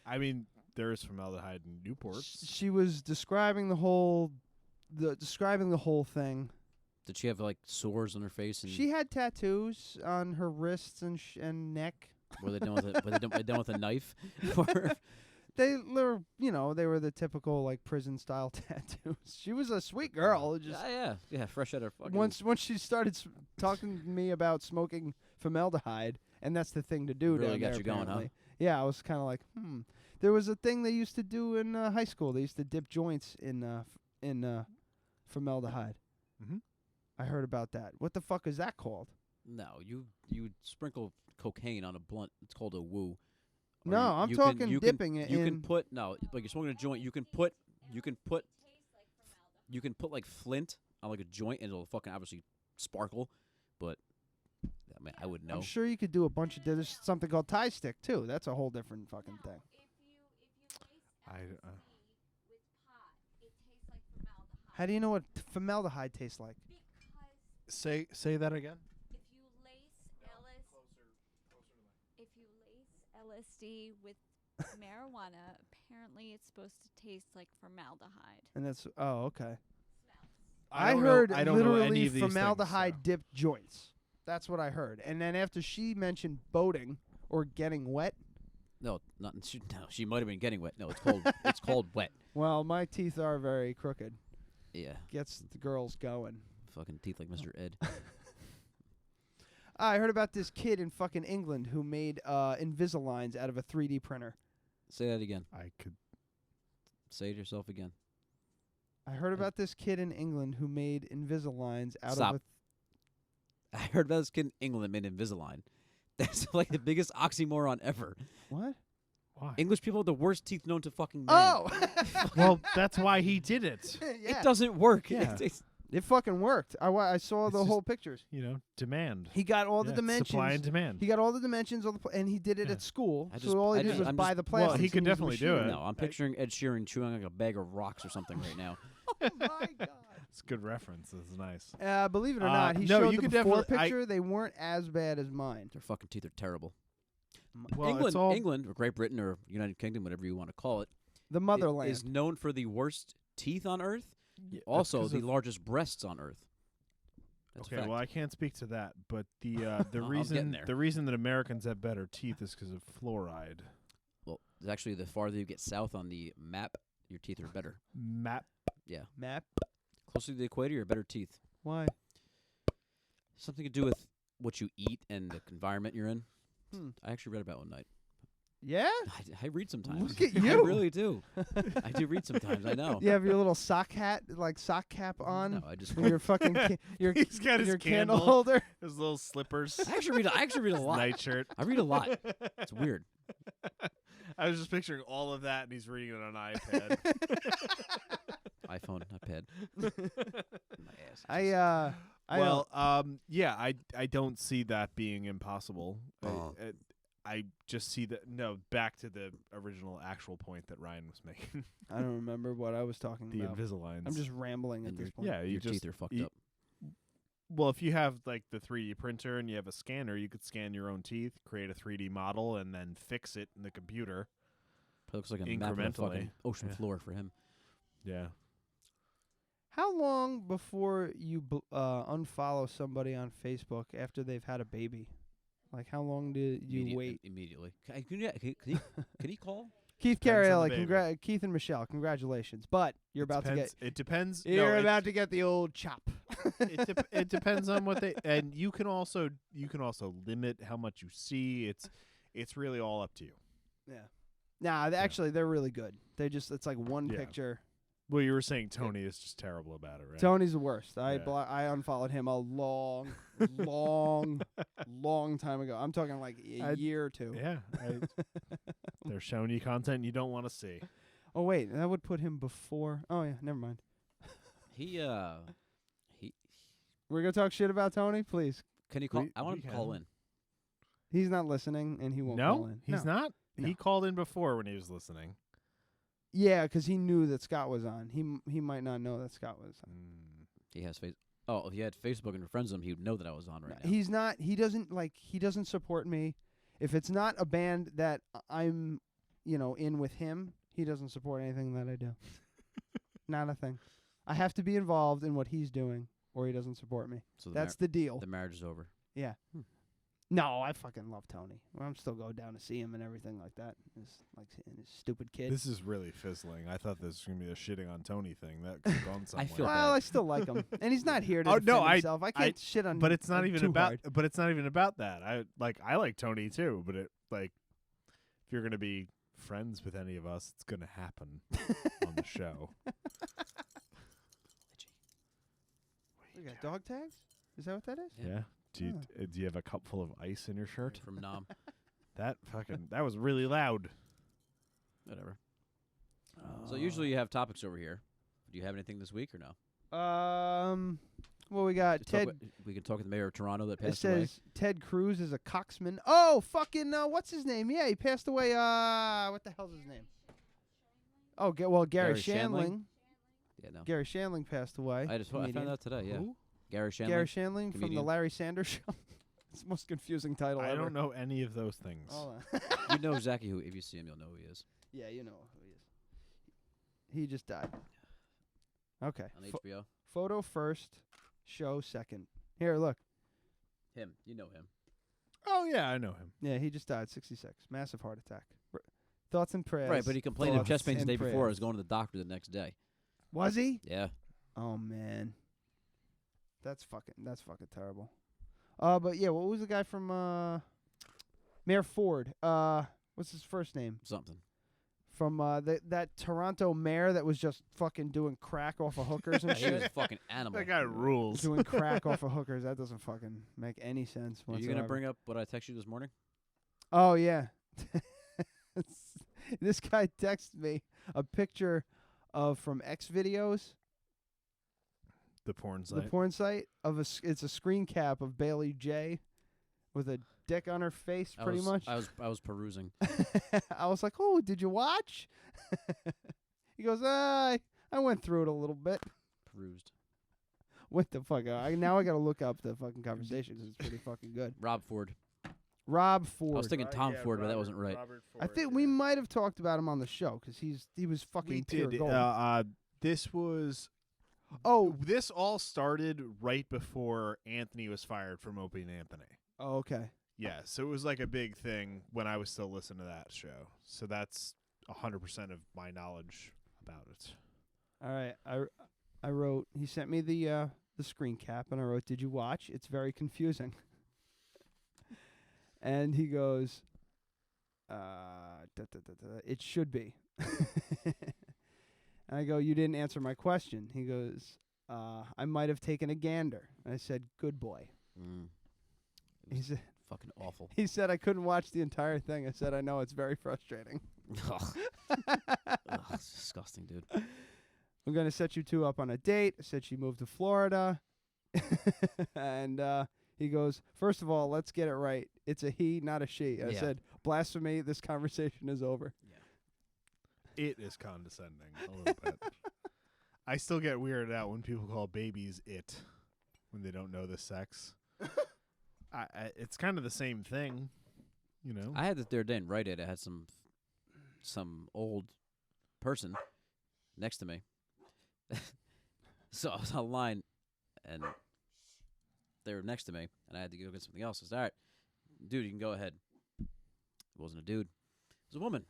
I mean, there is formaldehyde in Newport. She was describing the whole thing, Did she have like sores on her face? And She had tattoos on her wrists and neck. were they done with it? Were they done with a knife? Or- They were, they were the typical like prison style tattoos. She was a sweet girl. Just yeah, fresh out of fucking. once she started talking to me about smoking formaldehyde, and that's the thing to do. Really down got there, you going, huh? apparently. Yeah, I was kind of like, There was a thing they used to do in high school. They used to dip joints in formaldehyde. Mhm. I heard about that. What the fuck is that called? No, you sprinkle cocaine on a blunt. It's called a woo. Or No, I'm you talking can, you dipping can, it You in. can put like you're smoking a joint. You can put like flint on like a joint, and it'll fucking obviously sparkle. But I mean, I wouldn't know. I'm sure you could do a bunch of. There's something called tie stick too. That's a whole different fucking thing. How do you know what formaldehyde tastes like? Say that again. If you lace LSD with marijuana, apparently it's supposed to taste like formaldehyde. And that's okay. I I don't heard know, I don't know literally any of these things, formaldehyde so. dipped joints. That's what I heard. And then after she mentioned boating or getting wet, No, not she might have been getting wet. No, it's called wet. well, my teeth are very crooked. Yeah, Gets the girls going. fucking teeth like Mr. Ed. I heard about this kid in fucking England who made Invisaligns out of a 3D printer. Say that again. I could. Say it yourself again. I heard about this kid in England who made Invisaligns out Stop. of I heard about this kid in England made Invisalign. That's like the biggest oxymoron ever. What? Why? English people have the worst teeth known to fucking man. Oh! Well, that's why he did it. Yeah. It doesn't work. Yeah. It fucking worked. I saw It's the just- whole pictures. Demand. He got all the Yeah, dimensions. Supply and demand. He got all the dimensions, and he did it Yeah. at school. I So just- all he I did just- was I'm buy just- the well, plastic. he could definitely do it. No, I'm picturing Ed Sheeran chewing like a bag of rocks or something right now. Oh my god! It's a good reference. This is nice. Believe it or not, he no, showed you the could before definitely- picture. They weren't as bad as mine. Their fucking teeth are terrible. Well, England, it's all England, or Great Britain, or United Kingdom, whatever you want to call it, The motherland. is known for the worst teeth on Earth. Yeah, that's Also, 'cause the of- largest breasts on Earth. That's a Okay, fact. well, I can't speak to that, but the I'm getting reason there. the reason that Americans have better teeth is because of fluoride. Well, it's actually the farther you get south on the map, your teeth are better. Map. Yeah, Map. closer to the equator, your better teeth. Why? Something to do with what you eat and the environment you're in. Hmm. I actually read about one night. Yeah. I read sometimes. Look at I you. really do. I do read sometimes. I know. You have your little sock hat, like sock cap on. No, I just. with your fucking your He's got his your candle candle. holder. His little slippers. I actually read a lot. Nightshirt. I read a lot. It's weird. I was just picturing all of that, and he's reading it on an iPad. iPhone, not pad. My ass. Yeah, I don't see that being impossible. Oh. I just see that. No, back to the original actual point that Ryan was making. I don't remember what I was talking The about. Invisaligns. I'm just rambling at And this your- point. yeah, you Your just teeth are fucked you- up. Well, if you have like the 3D printer and you have a scanner, you could scan your own teeth, create a 3D model, and then fix it in the computer. It looks like a map of the fucking incrementally. ocean Yeah. floor for him. Yeah. How long before you unfollow somebody on Facebook after they've had a baby? Like, how long do you wait? Immediately. Can he call? Keith Depends on Carrielli, the baby. Keith and Michelle, congratulations. But you're about to get. It depends. You're no, about to get the old chop. it depends on what they and you can also limit how much you see. It's really all up to you. Yeah. Nah, actually, they're really good. It's like one Yeah. picture. Well, you were saying Tony is just terrible about it, right? Tony's the worst. I Yeah. I unfollowed him a long time ago. I'm talking like a year or two. Yeah, they're showing you content you don't want to see. Oh wait, that would put him before. Oh yeah, never mind. He We're gonna talk shit about Tony, please. can he call? We- I want we him to call can. in. He's not listening, and he won't call No, in. he's No. not. No. He called in before when he was listening. Yeah, because he knew that Scott was on. He might not know that Scott was on. He has face. Oh, if he had Facebook and friends him, he would know that I was on right now. He's not. He doesn't support me. If it's not a band that I'm, in with him, he doesn't support anything that I do. Not a thing. I have to be involved in what he's doing. or he doesn't support me. So That's the deal. The marriage is over. Yeah. No, I fucking love Tony. I'm still going down to see him and everything like that. His stupid kid. This is really fizzling. I thought this was gonna be a shitting on Tony thing. That could have gone somewhere. feel well, I still like him, and he's not here to Oh, defend no, himself. I can't shit on. But it's not him even too about. hard. But it's not even about that. I like Tony too. But if you're gonna be friends with any of us, it's gonna happen on the show. We got dog tags. Is that what that is? Yeah. Do you have a cup full of ice in your shirt? From Nam. That was really loud. Whatever. So usually you have topics over here. Do you have anything this week or no? Well, we got Just Ted. we can talk with the mayor of Toronto that It passed away. says Ted Cruz is a coxman. Oh, fucking what's his name? Yeah, he passed away. What the hell's his name? Oh, Gary Gary Shandling. Shandling? Yeah, no. Gary Shandling passed away. I found comedian. out today. Yeah. Who? Gary Shandling. Gary Shandling from the comedian. Larry Sanders Show. It's the most confusing title I ever. don't know any of those things. Hold on. You know exactly who. If you see him, you'll know who he is. Yeah, you know who he is. He just died. Okay. On HBO. Photo first, show second. Here, look. Him. You know him. Oh yeah, I know him. Yeah, he just died, 66. Massive heart attack. Thoughts and prayers. Right, but he complained of Thoughts chest pains the and day before. I prayers. was going to the doctor the next day. Was he? Yeah. Oh man. That's fucking terrible. But yeah, what was the guy from Mayor Ford? What's his first name? Something. From that Toronto mayor that was just fucking doing crack off of hookers and He was a shit. fucking animal. That guy rules. Doing crack off of hookers. That doesn't fucking make any sense Are whatsoever. you going to bring up what I texted you this morning? Oh yeah. This guy texted me a picture of from X videos, The porn the site. porn site of it's a screen cap of Bailey J with a dick on her face, pretty much. I was perusing. I was like, "Oh, did you watch?" He goes, I went through it a little bit." Perused. What the fuck? Now I got to look up the fucking conversation 'cause it's pretty fucking good. Rob Ford. Rob Ford. I was thinking Tom Ford, but that wasn't right. I think we might have talked about him on the show 'cause he was fucking We pure did. gold. This was. Oh, This all started right before Anthony was fired from Opie and Anthony. oh, okay. Yeah, so it was like a big thing when I was still listening to that show. So that's 100% of my knowledge about it. All right. I wrote. He sent me the screen cap, and I wrote, "Did you watch? It's very confusing." And he goes, "It should be." And I go, "You didn't answer my question." He goes, "I might have taken a gander." And I said, "Good boy." He said, Fucking awful. "He said I couldn't watch the entire thing." I said, "I know, it's very frustrating." Ugh, it's disgusting, dude. "I'm going to set you two up on a date." I said she moved to Florida. And he goes, "First of all, let's get it right. It's a he, not a she." I Yeah. said, "Blasphemy, this conversation is over." It is condescending a little bit. I still get weirded out when people call babies it when they don't know the sex. It's kind of the same thing, you know. I had this the other day in Rite Aid. I had some old person next to me. So I was online, and they were next to me, and I had to go get something else. I said, "All right, dude, you can go ahead." It wasn't a dude. It was a woman.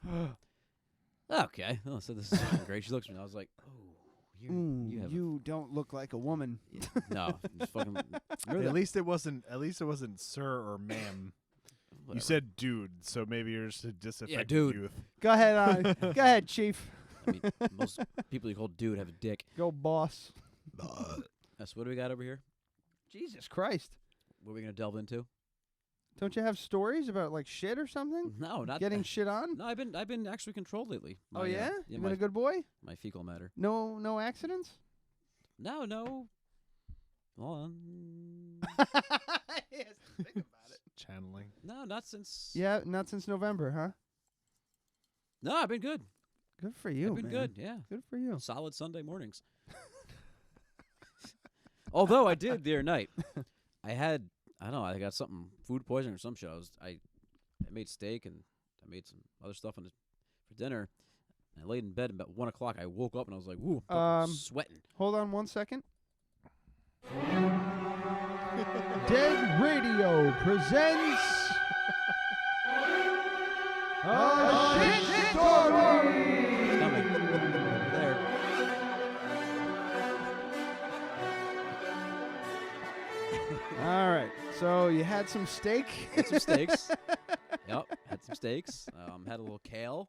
Okay. Oh, so this is fucking great. She looks at me. I was like, "Oh, You don't look like a woman. no, just fucking." At least it wasn't sir or ma'am. Whatever. You said dude, so maybe you're just a disaffected dude. youth. Go ahead, go ahead, Chief. I mean, most people you call dude have a dick. Go, boss. So what do we got over here? Jesus Christ. What are we gonna delve into? Don't you have stories about like shit or something? No, not Getting shit on? No, I've been actually controlled lately. Oh yeah? You been my, a good boy? my fecal matter. No accidents? No. Hold on. He has to think about it. Channeling. No, not since. Yeah, not since November, huh? No, I've been good. Good for you, I've been man. good. Yeah. Good for you. Solid Sunday mornings. Although I did the other night, I got something, food poisoning or some shit. I made steak and I made some other stuff for dinner. And I laid in bed about 1 o'clock. I woke up and I was like, "Woo, I'm fucking sweating." Hold on 1 second. Dead Radio presents a shit story. Coming. There. All right, so you had some steak. Had some steaks. Yep, had some steaks. Had a little kale.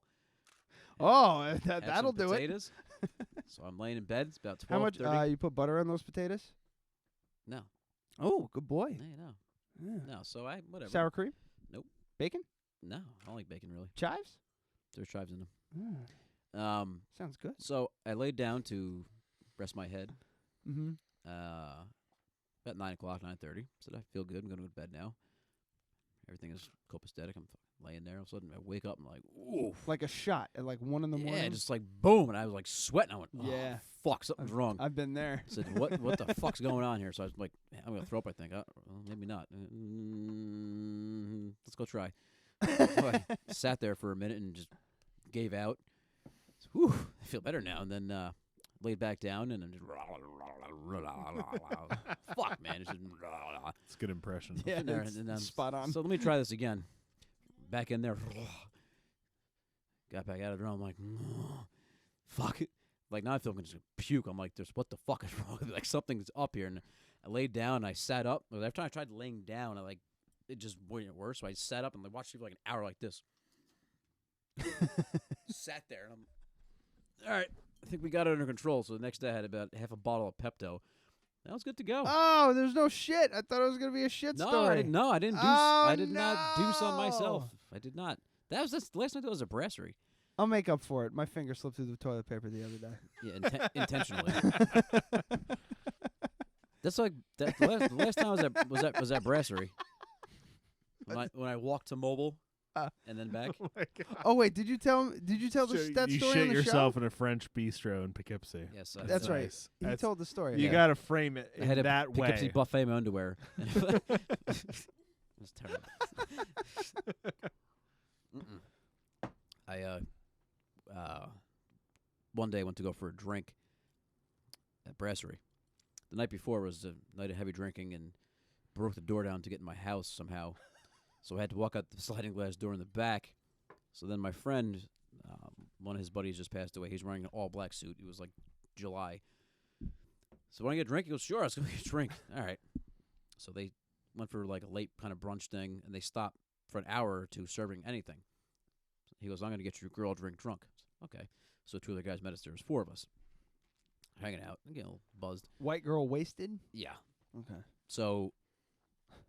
Oh, Had that'll some do it. potatoes. So I'm laying in bed. It's about 12:30. How much? You put butter on those potatoes? No. Oh, good boy. No. Yeah. No. So I whatever. Sour cream? Nope. Bacon? No, I don't like bacon really. Chives? There's chives in them. Mm. Sounds good. So I laid down to rest my head. Mm-hmm. About 9 o'clock, 9:30. Said I feel good. I'm going to go to bed now. Everything is copacetic. I'm laying there. All of a sudden, I wake up and I'm like, oof. Like a shot at like 1 in the morning. Yeah, just like boom, and I was like sweating. I went, oh, Yeah. fuck, something's wrong. I've been there. I said, what the fuck's going on here? So I was like, I'm gonna throw up. I think, well, maybe not. Let's go try. So I sat there for a minute and just gave out. So, whew, I feel better now. And then laid back down and then just fuck, man. It's just It's a good impression. Yeah, in there, it's and then spot on. So let me try this again. Back in there. Got back out of the room. I'm like, fuck it. Like, now I feel I'm going to puke. I'm like, what the fuck is wrong? Like, something's up here. And I laid down and I sat up. Every time I tried laying down, it just went worse. So I sat up and watched it for like an hour like this. Sat there. And I'm, all right, I think we got it under control. So the next day I had about half a bottle of Pepto. That was good to go. Oh, there's no shit. I thought it was going to be a shit story. I didn't do. Oh, I did not deuce on no. myself. I did not. That was the last night. That was a brasserie. I'll make up for it. My finger slipped through the toilet paper the other day. Yeah, intentionally. That's like that. The last time I was at brasserie. When I walked to Mobile and then back. Oh my God. Oh wait, did you tell that you story shit on the yourself show? in a French bistro in Poughkeepsie. Yes, That's right. Nice. He That's- told the story. You Yeah. got to frame it I had in a that Poughkeepsie way. buffet in my underwear. It was terrible. I one day went to go for a drink at brasserie. The night before was a night of heavy drinking and broke the door down to get in my house somehow. So I had to walk out the sliding glass door in the back. So then my friend, one of his buddies just passed away. He's wearing an all-black suit. It was like July. So when I get a drink, he goes, sure, let's go get a drink. All right. So they went for like a late kind of brunch thing, and they stopped for an hour or two serving anything. He goes, I'm going to get your girl a drink drunk. Okay. So two other guys met us. There was 4 of us hanging out and getting a little buzzed. White girl wasted? Yeah. Okay. So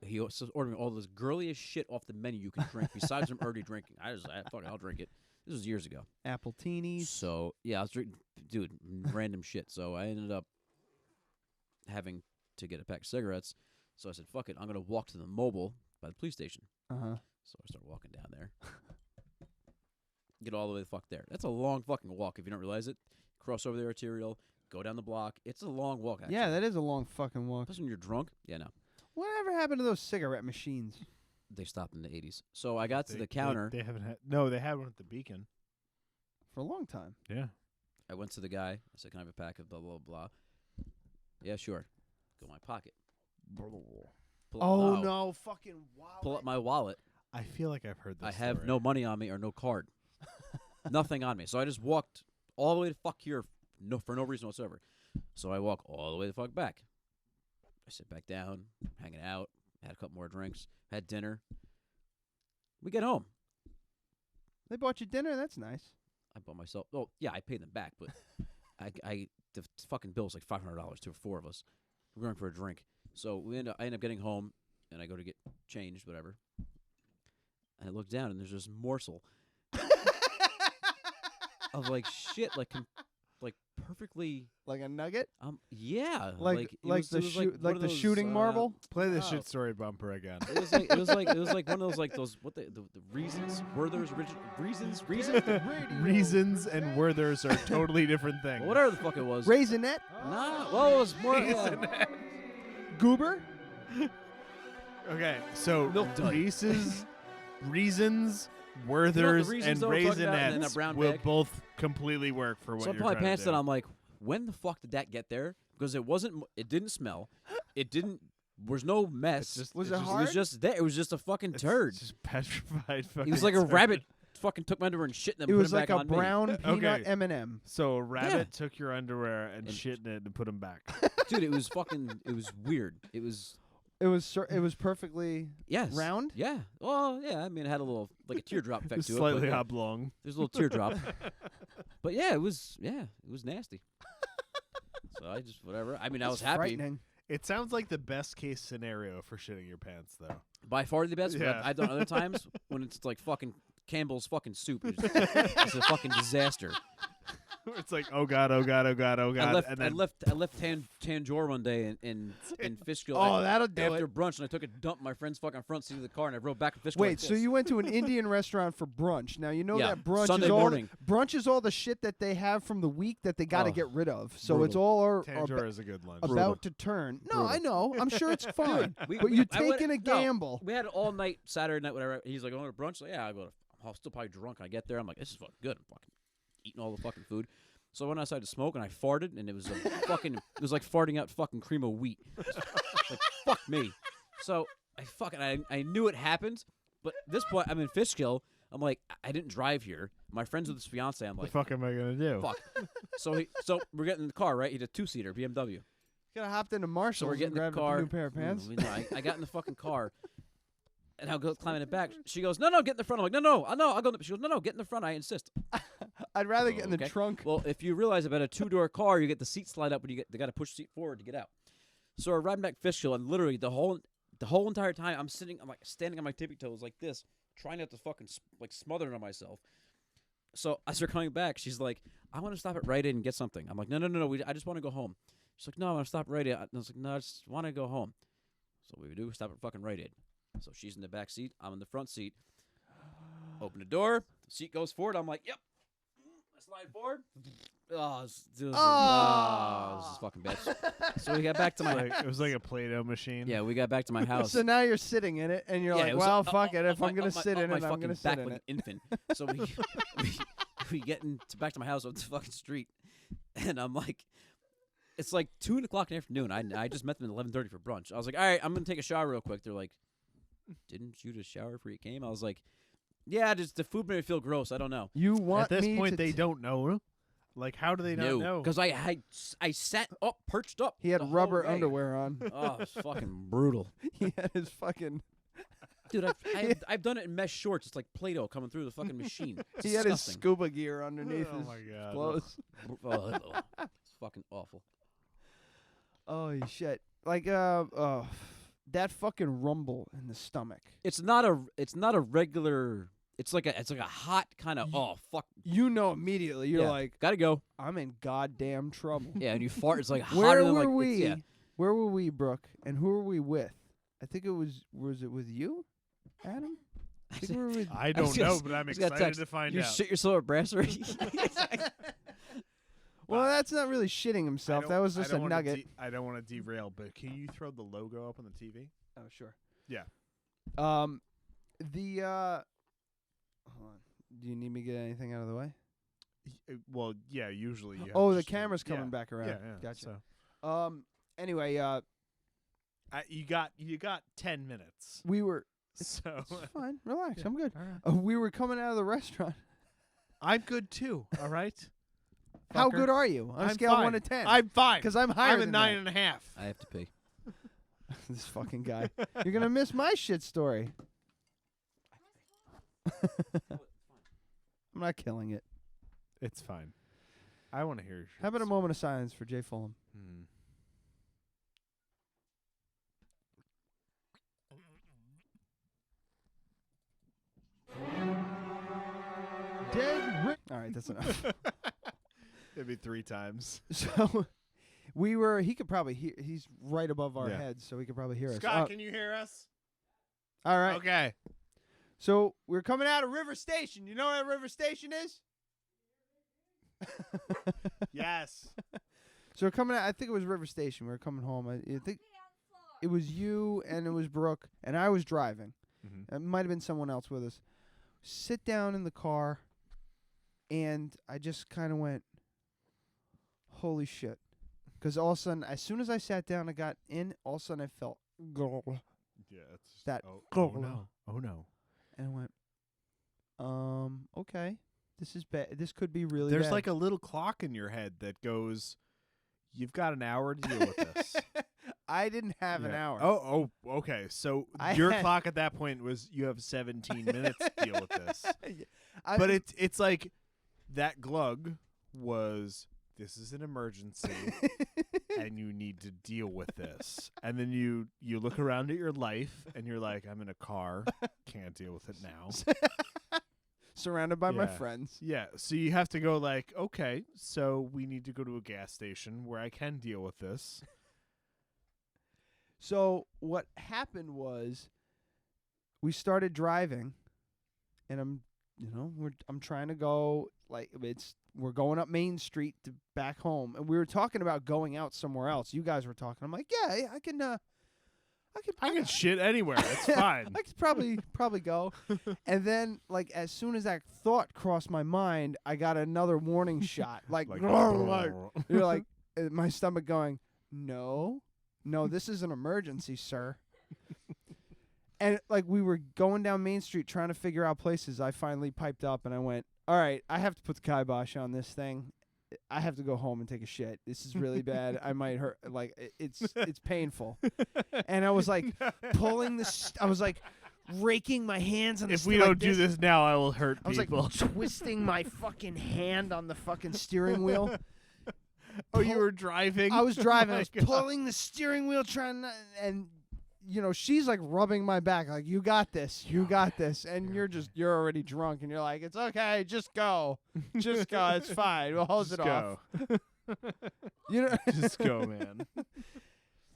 he was ordering all this girliest shit off the menu you can drink besides him already drinking. I'll drink it. This was years ago. Apple teenies. So, yeah, I was drinking, dude, random shit. So I ended up having to get a pack of cigarettes. So I said, fuck it, I'm going to walk to the Mobile by the police station. Uh-huh. So I started walking down there. Get all the way the fuck there. That's a long fucking walk if you don't realize it. Cross over the arterial, go down the block. It's a long walk, actually. Yeah, that is a long fucking walk. Especially when you're drunk. Yeah, no. Whatever happened to those cigarette machines? They stopped in the 80s. So I got to the counter. They haven't had. No, they had one at the Beacon. For a long time. Yeah. I went to the guy. I said, can I have a pack of blah, blah, blah. Yeah, sure. Go in my pocket. Pull Oh, no. Fucking wallet. Pull up my wallet. I feel like I've heard this I have story. no money on me or no card. Nothing on me. So I just walked all the way the fuck here for no reason whatsoever. So I walk all the way the fuck back. I sit back down, hanging out, had a couple more drinks, had dinner. We get home. They bought you dinner? That's nice. I bought myself. Oh, yeah, I paid them back, but the fucking bill was like $500 to 4 of us. We're going for a drink. So I end up getting home, and I go to get changed, whatever. And I look down, and there's this morsel of like shit, like perfectly. Like a nugget? Yeah, Like it was one of the those, shooting marble? Play this Oh. shit story bumper again. It was like one of those like those what the reasons were those reasons Reasons and Werthers are totally different things. whatever the fuck it was. Raisinette? Nah, well it was more Goober? Okay, so Milk dud. Reasons, Werthers, reasons and though we're talking about, and then a Raisinets brown will bag? both completely work for what So I you're put my trying pants to do. down. I'm like, when the fuck did that get there? because it wasn't. It didn't smell. It didn't. Was no mess. Was it It hard? was just there. It was just a fucking turd. Just petrified. He was like a turd. rabbit. Fucking took my underwear and shit in them. It put was them like back a on me. brown peanut Okay. M&M. So a rabbit took your underwear and And- shit in it and put them back. Dude, it was fucking. It was weird. It was. It was perfectly Yes. round. Yeah. Well, yeah. I mean, it had a little like a teardrop effect to it. Slightly but, yeah, oblong. there's a little teardrop. But yeah, it was. Yeah, it was nasty. So I just whatever. I mean, I was It's happy. frightening. It sounds like the best case scenario for shitting your pants, though. By far the best. Yeah. But I've done other times when it's like fucking Campbell's fucking soup. It's a fucking disaster. It's like, oh god, oh god, oh god, oh god. I left. and I then left Tanjore one day in Fishkill. Oh, that'll do after it. brunch, and I took a dump in my friend's fucking front seat of the car, and I rode back to Fishkill. Wait, like so this. you went to an Indian restaurant for brunch? Now you know Yeah, that brunch Sunday is all morning. brunch is all the shit that they have from the week that they got to Oh, get rid of. So it's brutal. all Tanjore is a good lunch. about to turn. No, I know. I'm sure it's fine. We- but we- you're I went- taking a no. gamble. We had it all night, Saturday night, whatever. He's like, "Going to brunch?" Like, yeah, I go. I'm still probably drunk. I get there. I'm like, "This is fucking good." I'm fucking eating all the fucking food. So I went outside to smoke, and I farted, and it was fucking. It was like farting out fucking cream of wheat. Like, fuck me. So I knew it happened, but at this point I'm in Fishkill. I'm like, I didn't drive here. My friend's with his fiance. I'm What like, the fuck am I gonna do? fuck. So we're getting in the car, right? He had a 2-seater BMW. Could have hopped into So Marshalls we're getting and in the grabbed car. a new pair of pants. I got in the fucking car, and I'll go climbing it back. She goes, no, get in the front. I'm like, no, I'll go. She goes, no, get in the front. I insist. I'd rather get in the Okay. trunk. Well, if you realize about a 2-door car, you get the seat slide up, and they got to push the seat forward to get out. So we're riding back Fishkill, and literally the whole entire time I'm like standing on my tippy toes like this, trying not to fucking smother it on myself. So as we're coming back, she's like, I want to stop at Rite Aid and get something. I'm like, no, I just want to go home. She's like, no, I want to stop at Rite Aid. I was like, no, I just want to go home. So what we do, we stop at fucking Rite Aid. So she's in the back seat, I'm in the front seat. Open the door, the seat goes forward. I'm like, yep. I slide forward. Oh, this is fucking bad. So we got back to my It was like a Play-Doh machine. yeah, we got back to my house. So now you're sitting in it, and you're Yeah, like, it was well, up- fuck it. up If my- I'm going up to my- sit up in my it, I'm fucking going to back sit in like it. an infant. So we get back to my house up the fucking street, and I'm like, it's like 2:00 in the afternoon. I just met them at 11:30 for brunch. I was like, all right, I'm gonna take a shower real quick. They're like, didn't you just shower before you came? I was like, yeah, just the food made me feel gross. I don't know. You want At this me point, to they don't know. Like, how do they not know? Because I sat up, perched up. He had the whole rubber way. underwear on. Oh, it's fucking brutal. He had his fucking. Dude, I've done it in mesh shorts. It's like Play-Doh coming through the fucking machine. It's He had his disgusting. scuba gear underneath Oh his my God. clothes. It's fucking awful. Oh shit! Like that fucking rumble in the stomach. It's not a regular. It's like a hot kind of oh fuck. You know immediately. You're Yeah, like, gotta go. I'm in goddamn trouble. Yeah, and you fart. It's like hotter Where than were like we? yeah. Where were we, Brooke? And who were we with? I think it was it with you, Adam? I think we were with. I don't know, but I'm I just got excited text. to find You out. shit yourself at brasserie. Well, that's not really shitting himself. That was just a nugget. I don't want to derail, but can you throw the logo up on the TV? Oh sure. Yeah. Hold on. Do you need me to get anything out of the way? Well, yeah. Usually. You have Oh, the just camera's coming yeah. back around. Yeah. Gotcha. So Anyway, you got 10 minutes. we were. So It's fine. Relax. Yeah. I'm good. All right. We were coming out of the restaurant. I'm good too. All right. How Fucker. good are you on a I'm scale of fine. 1 to 10? I'm fine. Because I'm higher I'm a than 9.5. I have to pee. that. This fucking guy. You're gonna miss my shit story. I'm not killing it. It's fine. I want to hear your shit. How about a moment of silence for Jay Fulham? Dead. All right, that's enough. It'd be 3 times. So we were. He could probably hear. He's right above our Yeah. heads, so he could probably hear us. Scott, can you hear us? All right. Okay. So we're coming out of River Station. You know where River Station is? Yes. So we're coming out. I think it was River Station. We were coming home. I think it was you and it was Brooke, and I was driving. Mm-hmm. It might have been someone else with us. Sit down in the car, and I just kind of went, holy shit. Because all of a sudden, as soon as I sat down and got in, all of a sudden I felt Yeah, it's just, that oh no. Oh no. and I went, okay, this is bad. This could be really There's bad. like a little clock in your head that goes, you've got an hour to deal with this. I didn't have an Yeah. hour. Oh, okay. So I your had- clock at that point was you have 17 minutes to deal with this. I- But it's like that glug was, this is an emergency and you need to deal with this. And then you look around at your life and you're like, I'm in a car, can't deal with it now. surrounded by my Yeah. friends. Yeah, so you have to go like, okay, so we need to go to a gas station where I can deal with this. So what happened was, we started driving, and I'm trying to go, like, we're going up Main Street to back home, and we were talking about going out somewhere else. You guys were talking. I'm like, yeah, I can shit anywhere. It's fine. I could probably go. And then, like, as soon as that thought crossed my mind, I got another warning shot. Like you're like, my stomach going, no, this is an emergency, sir. And like, we were going down Main Street trying to figure out places. I finally piped up and I went, all right, I have to put the kibosh on this thing. I have to go home and take a shit. This is really bad. I might hurt. Like, it's painful. And I was like pulling this. I was like raking my hands on the If we don't do this now, I will hurt I was people. like twisting my fucking hand on the fucking steering wheel. Oh, you were driving? I was driving. Oh I was my God. pulling the steering wheel, trying to, and she's like rubbing my back, like, you got this, and you're already drunk, and you're like, it's okay, just go, it's fine, we'll hose Just it off. go. Just go, man.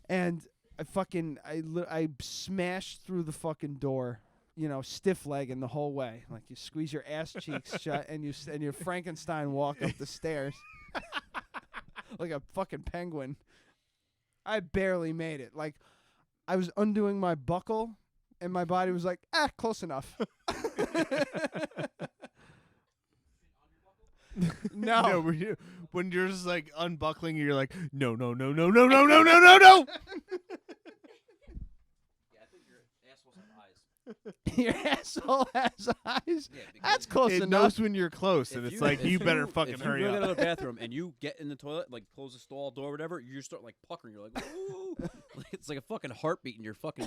And I smashed through the fucking door, stiff legging the whole way, like you squeeze your ass cheeks shut, and you Frankenstein walk up the stairs. Like a fucking penguin. I barely made it. Like, I was undoing my buckle, and my body was like, close enough. No. When you're just like unbuckling, you're like, no. Yeah, I think your asshole's have eyes. Your asshole has eyes. Yeah, because That's close it enough. knows when you're close, and If it's like, you better fucking if hurry you go up. to the bathroom and you get in the toilet, like close the stall door or whatever, you start like puckering. You're like, ooh. Like, it's like a fucking heartbeat in your fucking.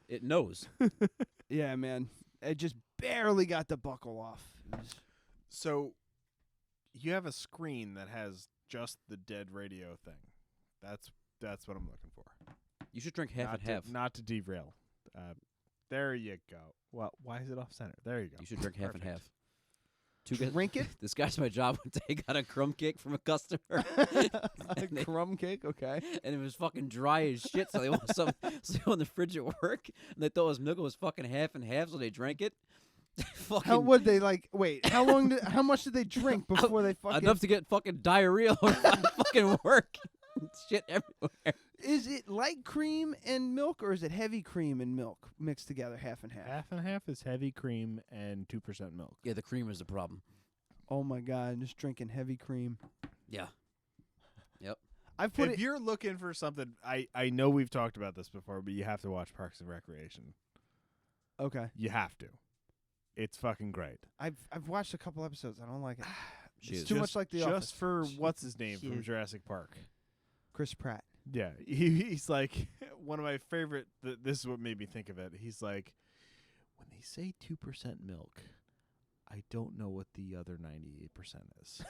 It knows. Yeah, man. I just barely got the buckle off. So, you have a screen that has just the dead radio thing. That's what I'm looking for. You should drink half not and to, half. Not to derail. There you go. Well, why is it off center? There you go. You should drink half and Perfect. half. Two guys- Drink it? This guy's my job one day got a crumb cake from a customer. And they- Crumb cake, okay. and it was fucking dry as shit. So they want some in the fridge at work, and they thought his milk was fucking half and half, so they drank it. Fucking How would they wait? How much did they drink before they fucking? enough to get fucking diarrhea on fucking work. Shit everywhere. Is it light cream and milk, or is it heavy cream and milk mixed together, half and half? Half and half is heavy cream and 2% milk. Yeah, the cream is the problem. Oh my god, I'm just drinking heavy cream. Yeah. Yep. I've put If it. you're looking for something, I know we've talked about this before, but you have to watch Parks and Recreation. Okay. You have to. It's fucking great. I've watched a couple episodes. I don't like it. She It's is. too much like The Just Office. for what's his name from Shit. Jurassic Park. Chris Pratt. Yeah, he's like one of my favorite. This is what made me think of it. He's like, when they say 2% milk, I don't know what the other 98% is.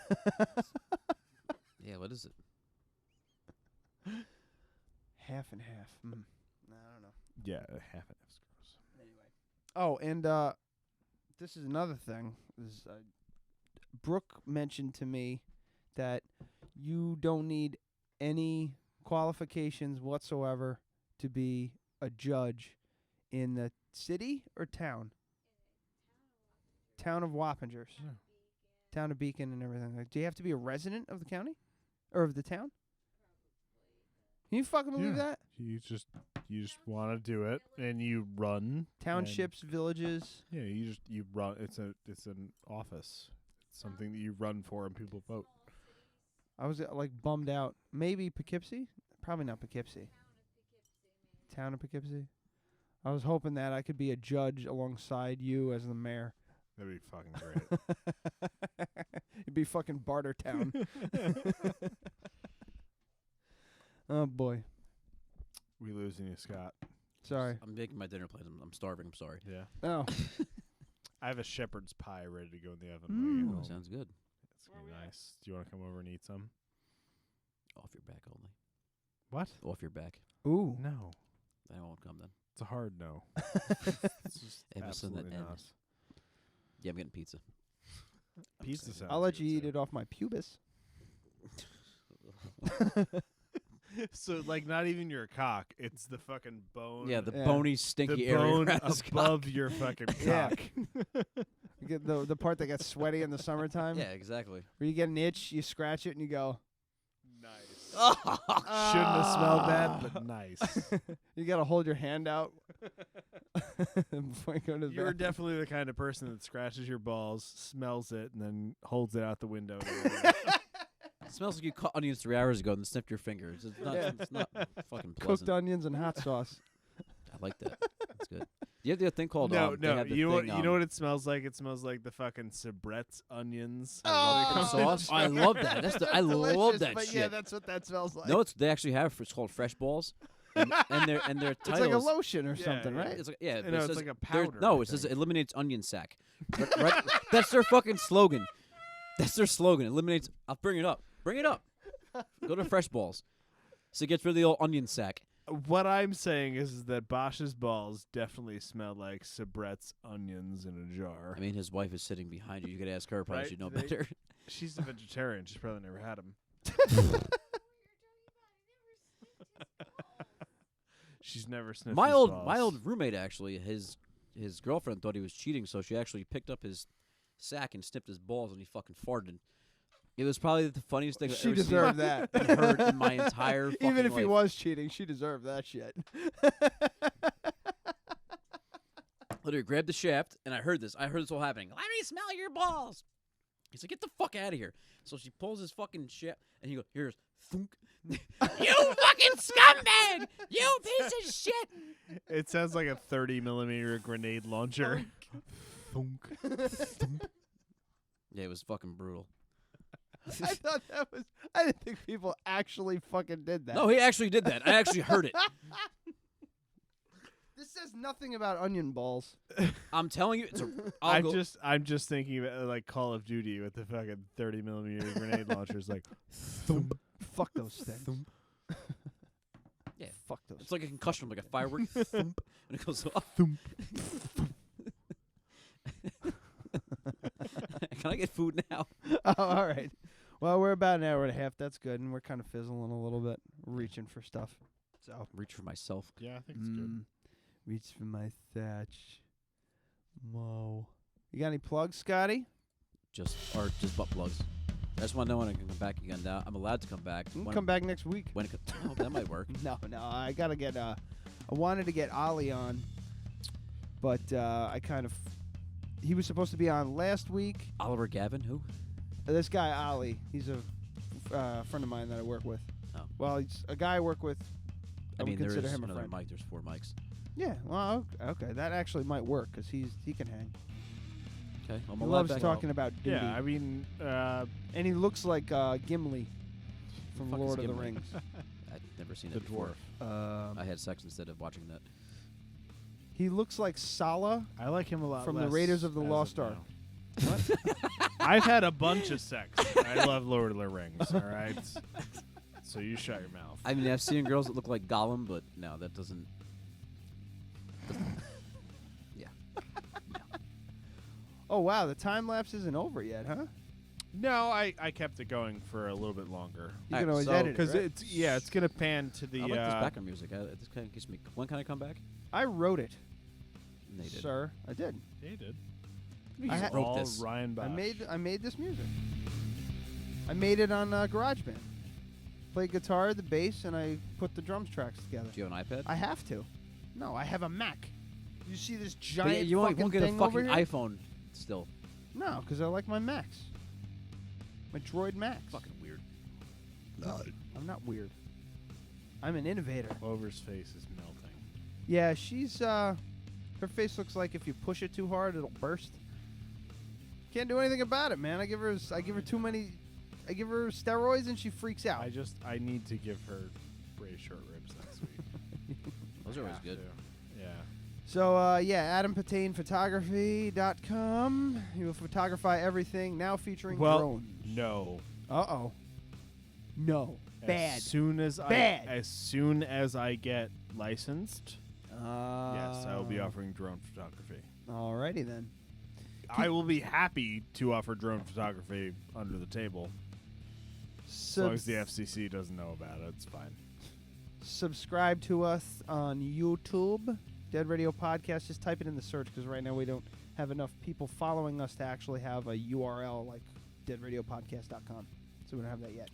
Yeah, what is it? Half and half. I don't know. Yeah, half and half's gross. Anyway. Oh, and this is another thing. Brooke mentioned to me that you don't need any qualifications whatsoever to be a judge in the city or town? Town of Wappingers. Yeah. Town of Beacon and everything. Like, do you have to be a resident of the county? Or of the town? Can you fucking believe that? You just want to do it, and you run Townships, villages. Yeah, you run. It's an office. It's something that you run for, and people vote. I was like bummed out. Maybe Poughkeepsie? Probably not Poughkeepsie. Town of Poughkeepsie. I was hoping that I could be a judge alongside you as the mayor. That'd be fucking great. It'd be fucking Bartertown. Oh boy. We losing you, Scott. Sorry. I'm making my dinner plans. I'm starving. I'm sorry. Yeah. Oh. I have a shepherd's pie ready to go in the oven. Mm. when I get Oh, home. sounds good. It's gonna be nice. Do you want to come over and eat some? Off your back only. What? Off your back. Ooh. No. I won't come then. It's a hard no. It's just Emerson absolutely and not. Yeah, I'm getting pizza. Pizza sounds I'll let good, you eat too. it off my pubis. So, like, not even your cock. It's the fucking bone. Yeah, the Yeah. bony, stinky the area bone around his above cock. your fucking Yeah. cock. You get the part that gets sweaty in the summertime. Yeah, exactly. Where you get an itch, you scratch it, and you go. Nice. Oh, Shouldn't have smelled that, but nice. You gotta hold your hand out before you go to the You're bathroom. definitely the kind of person that scratches your balls, smells it, and then holds it out the window. it smells like you cut onions 3 hours ago and then sniffed your fingers. It's not, Yeah. it's not fucking Cooked pleasant. onions and hot sauce. I like that. That's good. You have the thing called No, they no. have the You know thing, what? You know what it smells like? It smells like the fucking Sabret's onions. fucking sauce. I love that. I love Delicious, that but shit. yeah, that's what that smells like. No, they actually have. It's called fresh balls, and their it's titles. like a lotion or Yeah, something, yeah. right? It's like, yeah, No, but it it's says like a they're- powder, No, I it says think. it eliminates onion sack. Right? That's their fucking slogan. That's their slogan. Eliminates. I'll bring it up. Bring it up. Go to fresh balls. So it gets rid of the old onion sack. What I'm saying is that Bosch's balls definitely smell like Sabret's onions in a jar. I mean, his wife is sitting behind you. You could ask her. Probably Right? she'd know They- better. She's a vegetarian. She's probably never had them. She's never sniffed my his old balls. roommate actually, his girlfriend thought he was cheating, so she actually picked up his sack and snipped his balls, and he fucking farted. It was probably the funniest thing I've She ever seen deserved that. and heard in my entire fucking Even if he life. was cheating, she deserved that shit. Literally grabbed the shaft, and I heard this all happening. Let me smell your balls. He's like, get the fuck out of here. So she pulls his fucking shaft, and he goes, here's thunk. You fucking scumbag! You piece of shit! It sounds like a 30mm grenade launcher. Thunk. Yeah, it was fucking brutal. I thought that was. I didn't think people actually fucking did that. No, he actually did that. I actually heard it. This says nothing about onion balls. I'm telling you, it's a. I'll go, I'm just thinking about like Call of Duty with the fucking 30mm grenade launchers. Like, thump. Fuck those things. Yeah. Fuck those. It's like a concussion, like a firework. Thump, and it goes off. Thump. Can I get food now? Oh, all right. Well, we're about an hour and a half. That's good, and we're kind of fizzling a little bit, reaching for stuff. So Reach for myself. Yeah, I think it's good. reach for my thatch. Whoa. You got any plugs, Scotty? Just butt plugs. I just want to know when I can come back again. Now I'm allowed to come back. You can When- come back next week. When it oh, that might work. No, I gotta get. I wanted to get Ollie on, but I kind of. He was supposed to be on last week. Oliver Gavin, who? This guy Ollie, he's a friend of mine that I work with. Oh. Well, he's a guy I work with. I mean, would consider there's him a another friend. mic. There's 4 mics. Yeah. Well, okay, that actually might work because he can hang. Okay. I'm He allowed loves back. talking about duty. Yeah, I mean, And he looks like Gimli from Fuck is Lord of the Gimli? Rings. I've never seen the it before. dwarf. I had sex instead of watching that. He looks like Sala. I like him a lot From the less Raiders of the as Lost Ark. now. I've had a bunch of sex. I love Lord of the Rings. All right, so you shut your mouth. I mean, I've seen girls that look like Gollum, but no, that doesn't. Yeah. Oh wow, the time lapse isn't over yet, huh? No, I kept it going for a little bit longer You Alright, can always so- edit it, because right? it's gonna pan to the. I like this background music. This kind of gives me. When can I come back? I wrote it, They did. sir. I did. They did. I ha- wrote all this. Ryan Bosch. I made this music. I made it on GarageBand. Played guitar, the bass, and I put the drums tracks together. Do you have an iPad? I have to. No, I have a Mac. You see this But giant you fucking won't get a thing over fucking here? iPhone still. No, because I like my Macs. My Droid Macs. Fucking weird. I'm not weird. I'm an innovator. Clover's face is melting. Yeah, she's her face looks like if you push it too hard, it'll burst. Can't do anything about it, man. I give her steroids and she freaks out. I need to give her Bray's short ribs next week. Those are always good. Yeah. So, AdamPatanePhotography.com. You will photography everything, now featuring drones. No. Uh-oh. No. Bad. As soon as I get licensed, yes, I will be offering drone photography. Alrighty then. I will be happy to offer drone photography under the table. As long as the FCC doesn't know about it, it's fine. Subscribe to us on YouTube, Dead Radio Podcast. Just type it in the search because right now we don't have enough people following us to actually have a URL like deadradiopodcast.com. So we don't have that yet.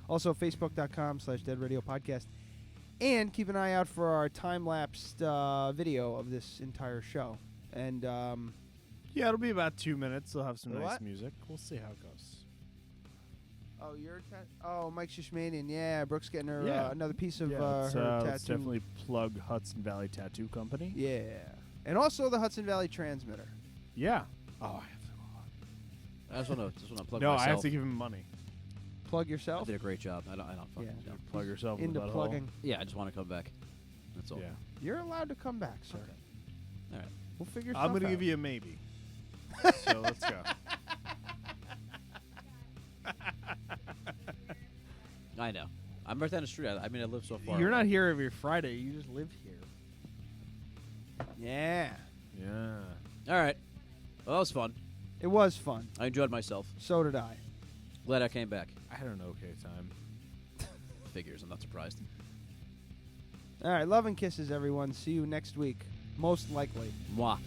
Also, facebook.com/deadradiopodcast. And keep an eye out for our time-lapsed video of this entire show. And, yeah, it'll be about 2 minutes. They'll have some nice What? music. We'll see how it goes. oh, you're Mike Shishmanian. Yeah, Brooke's getting her Yeah. another piece of let's, her tattoo. let's definitely plug Hudson Valley Tattoo Company. Yeah. And also the Hudson Valley Transmitter. Yeah. Oh, I have to go on. I just want to plug No, myself. I have to give him money. Plug I yourself. did a great job. I don't fucking know. Plug yourself in Into the butthole. plugging. Yeah, I just want to come back. That's all. Yeah. You're allowed to come back, sir. Okay. All right. We'll figure I'm going to give you a maybe. So let's go. I know. I'm right down the street. I mean, I live so far. You're away. not here every Friday. You just live here. Yeah. Yeah. All right. Well, that was fun. It was fun. I enjoyed myself. So did I. Glad I came back. I had an okay time. Figures. I'm not surprised. All right. Love and kisses, everyone. See you next week. Most likely. Mwah.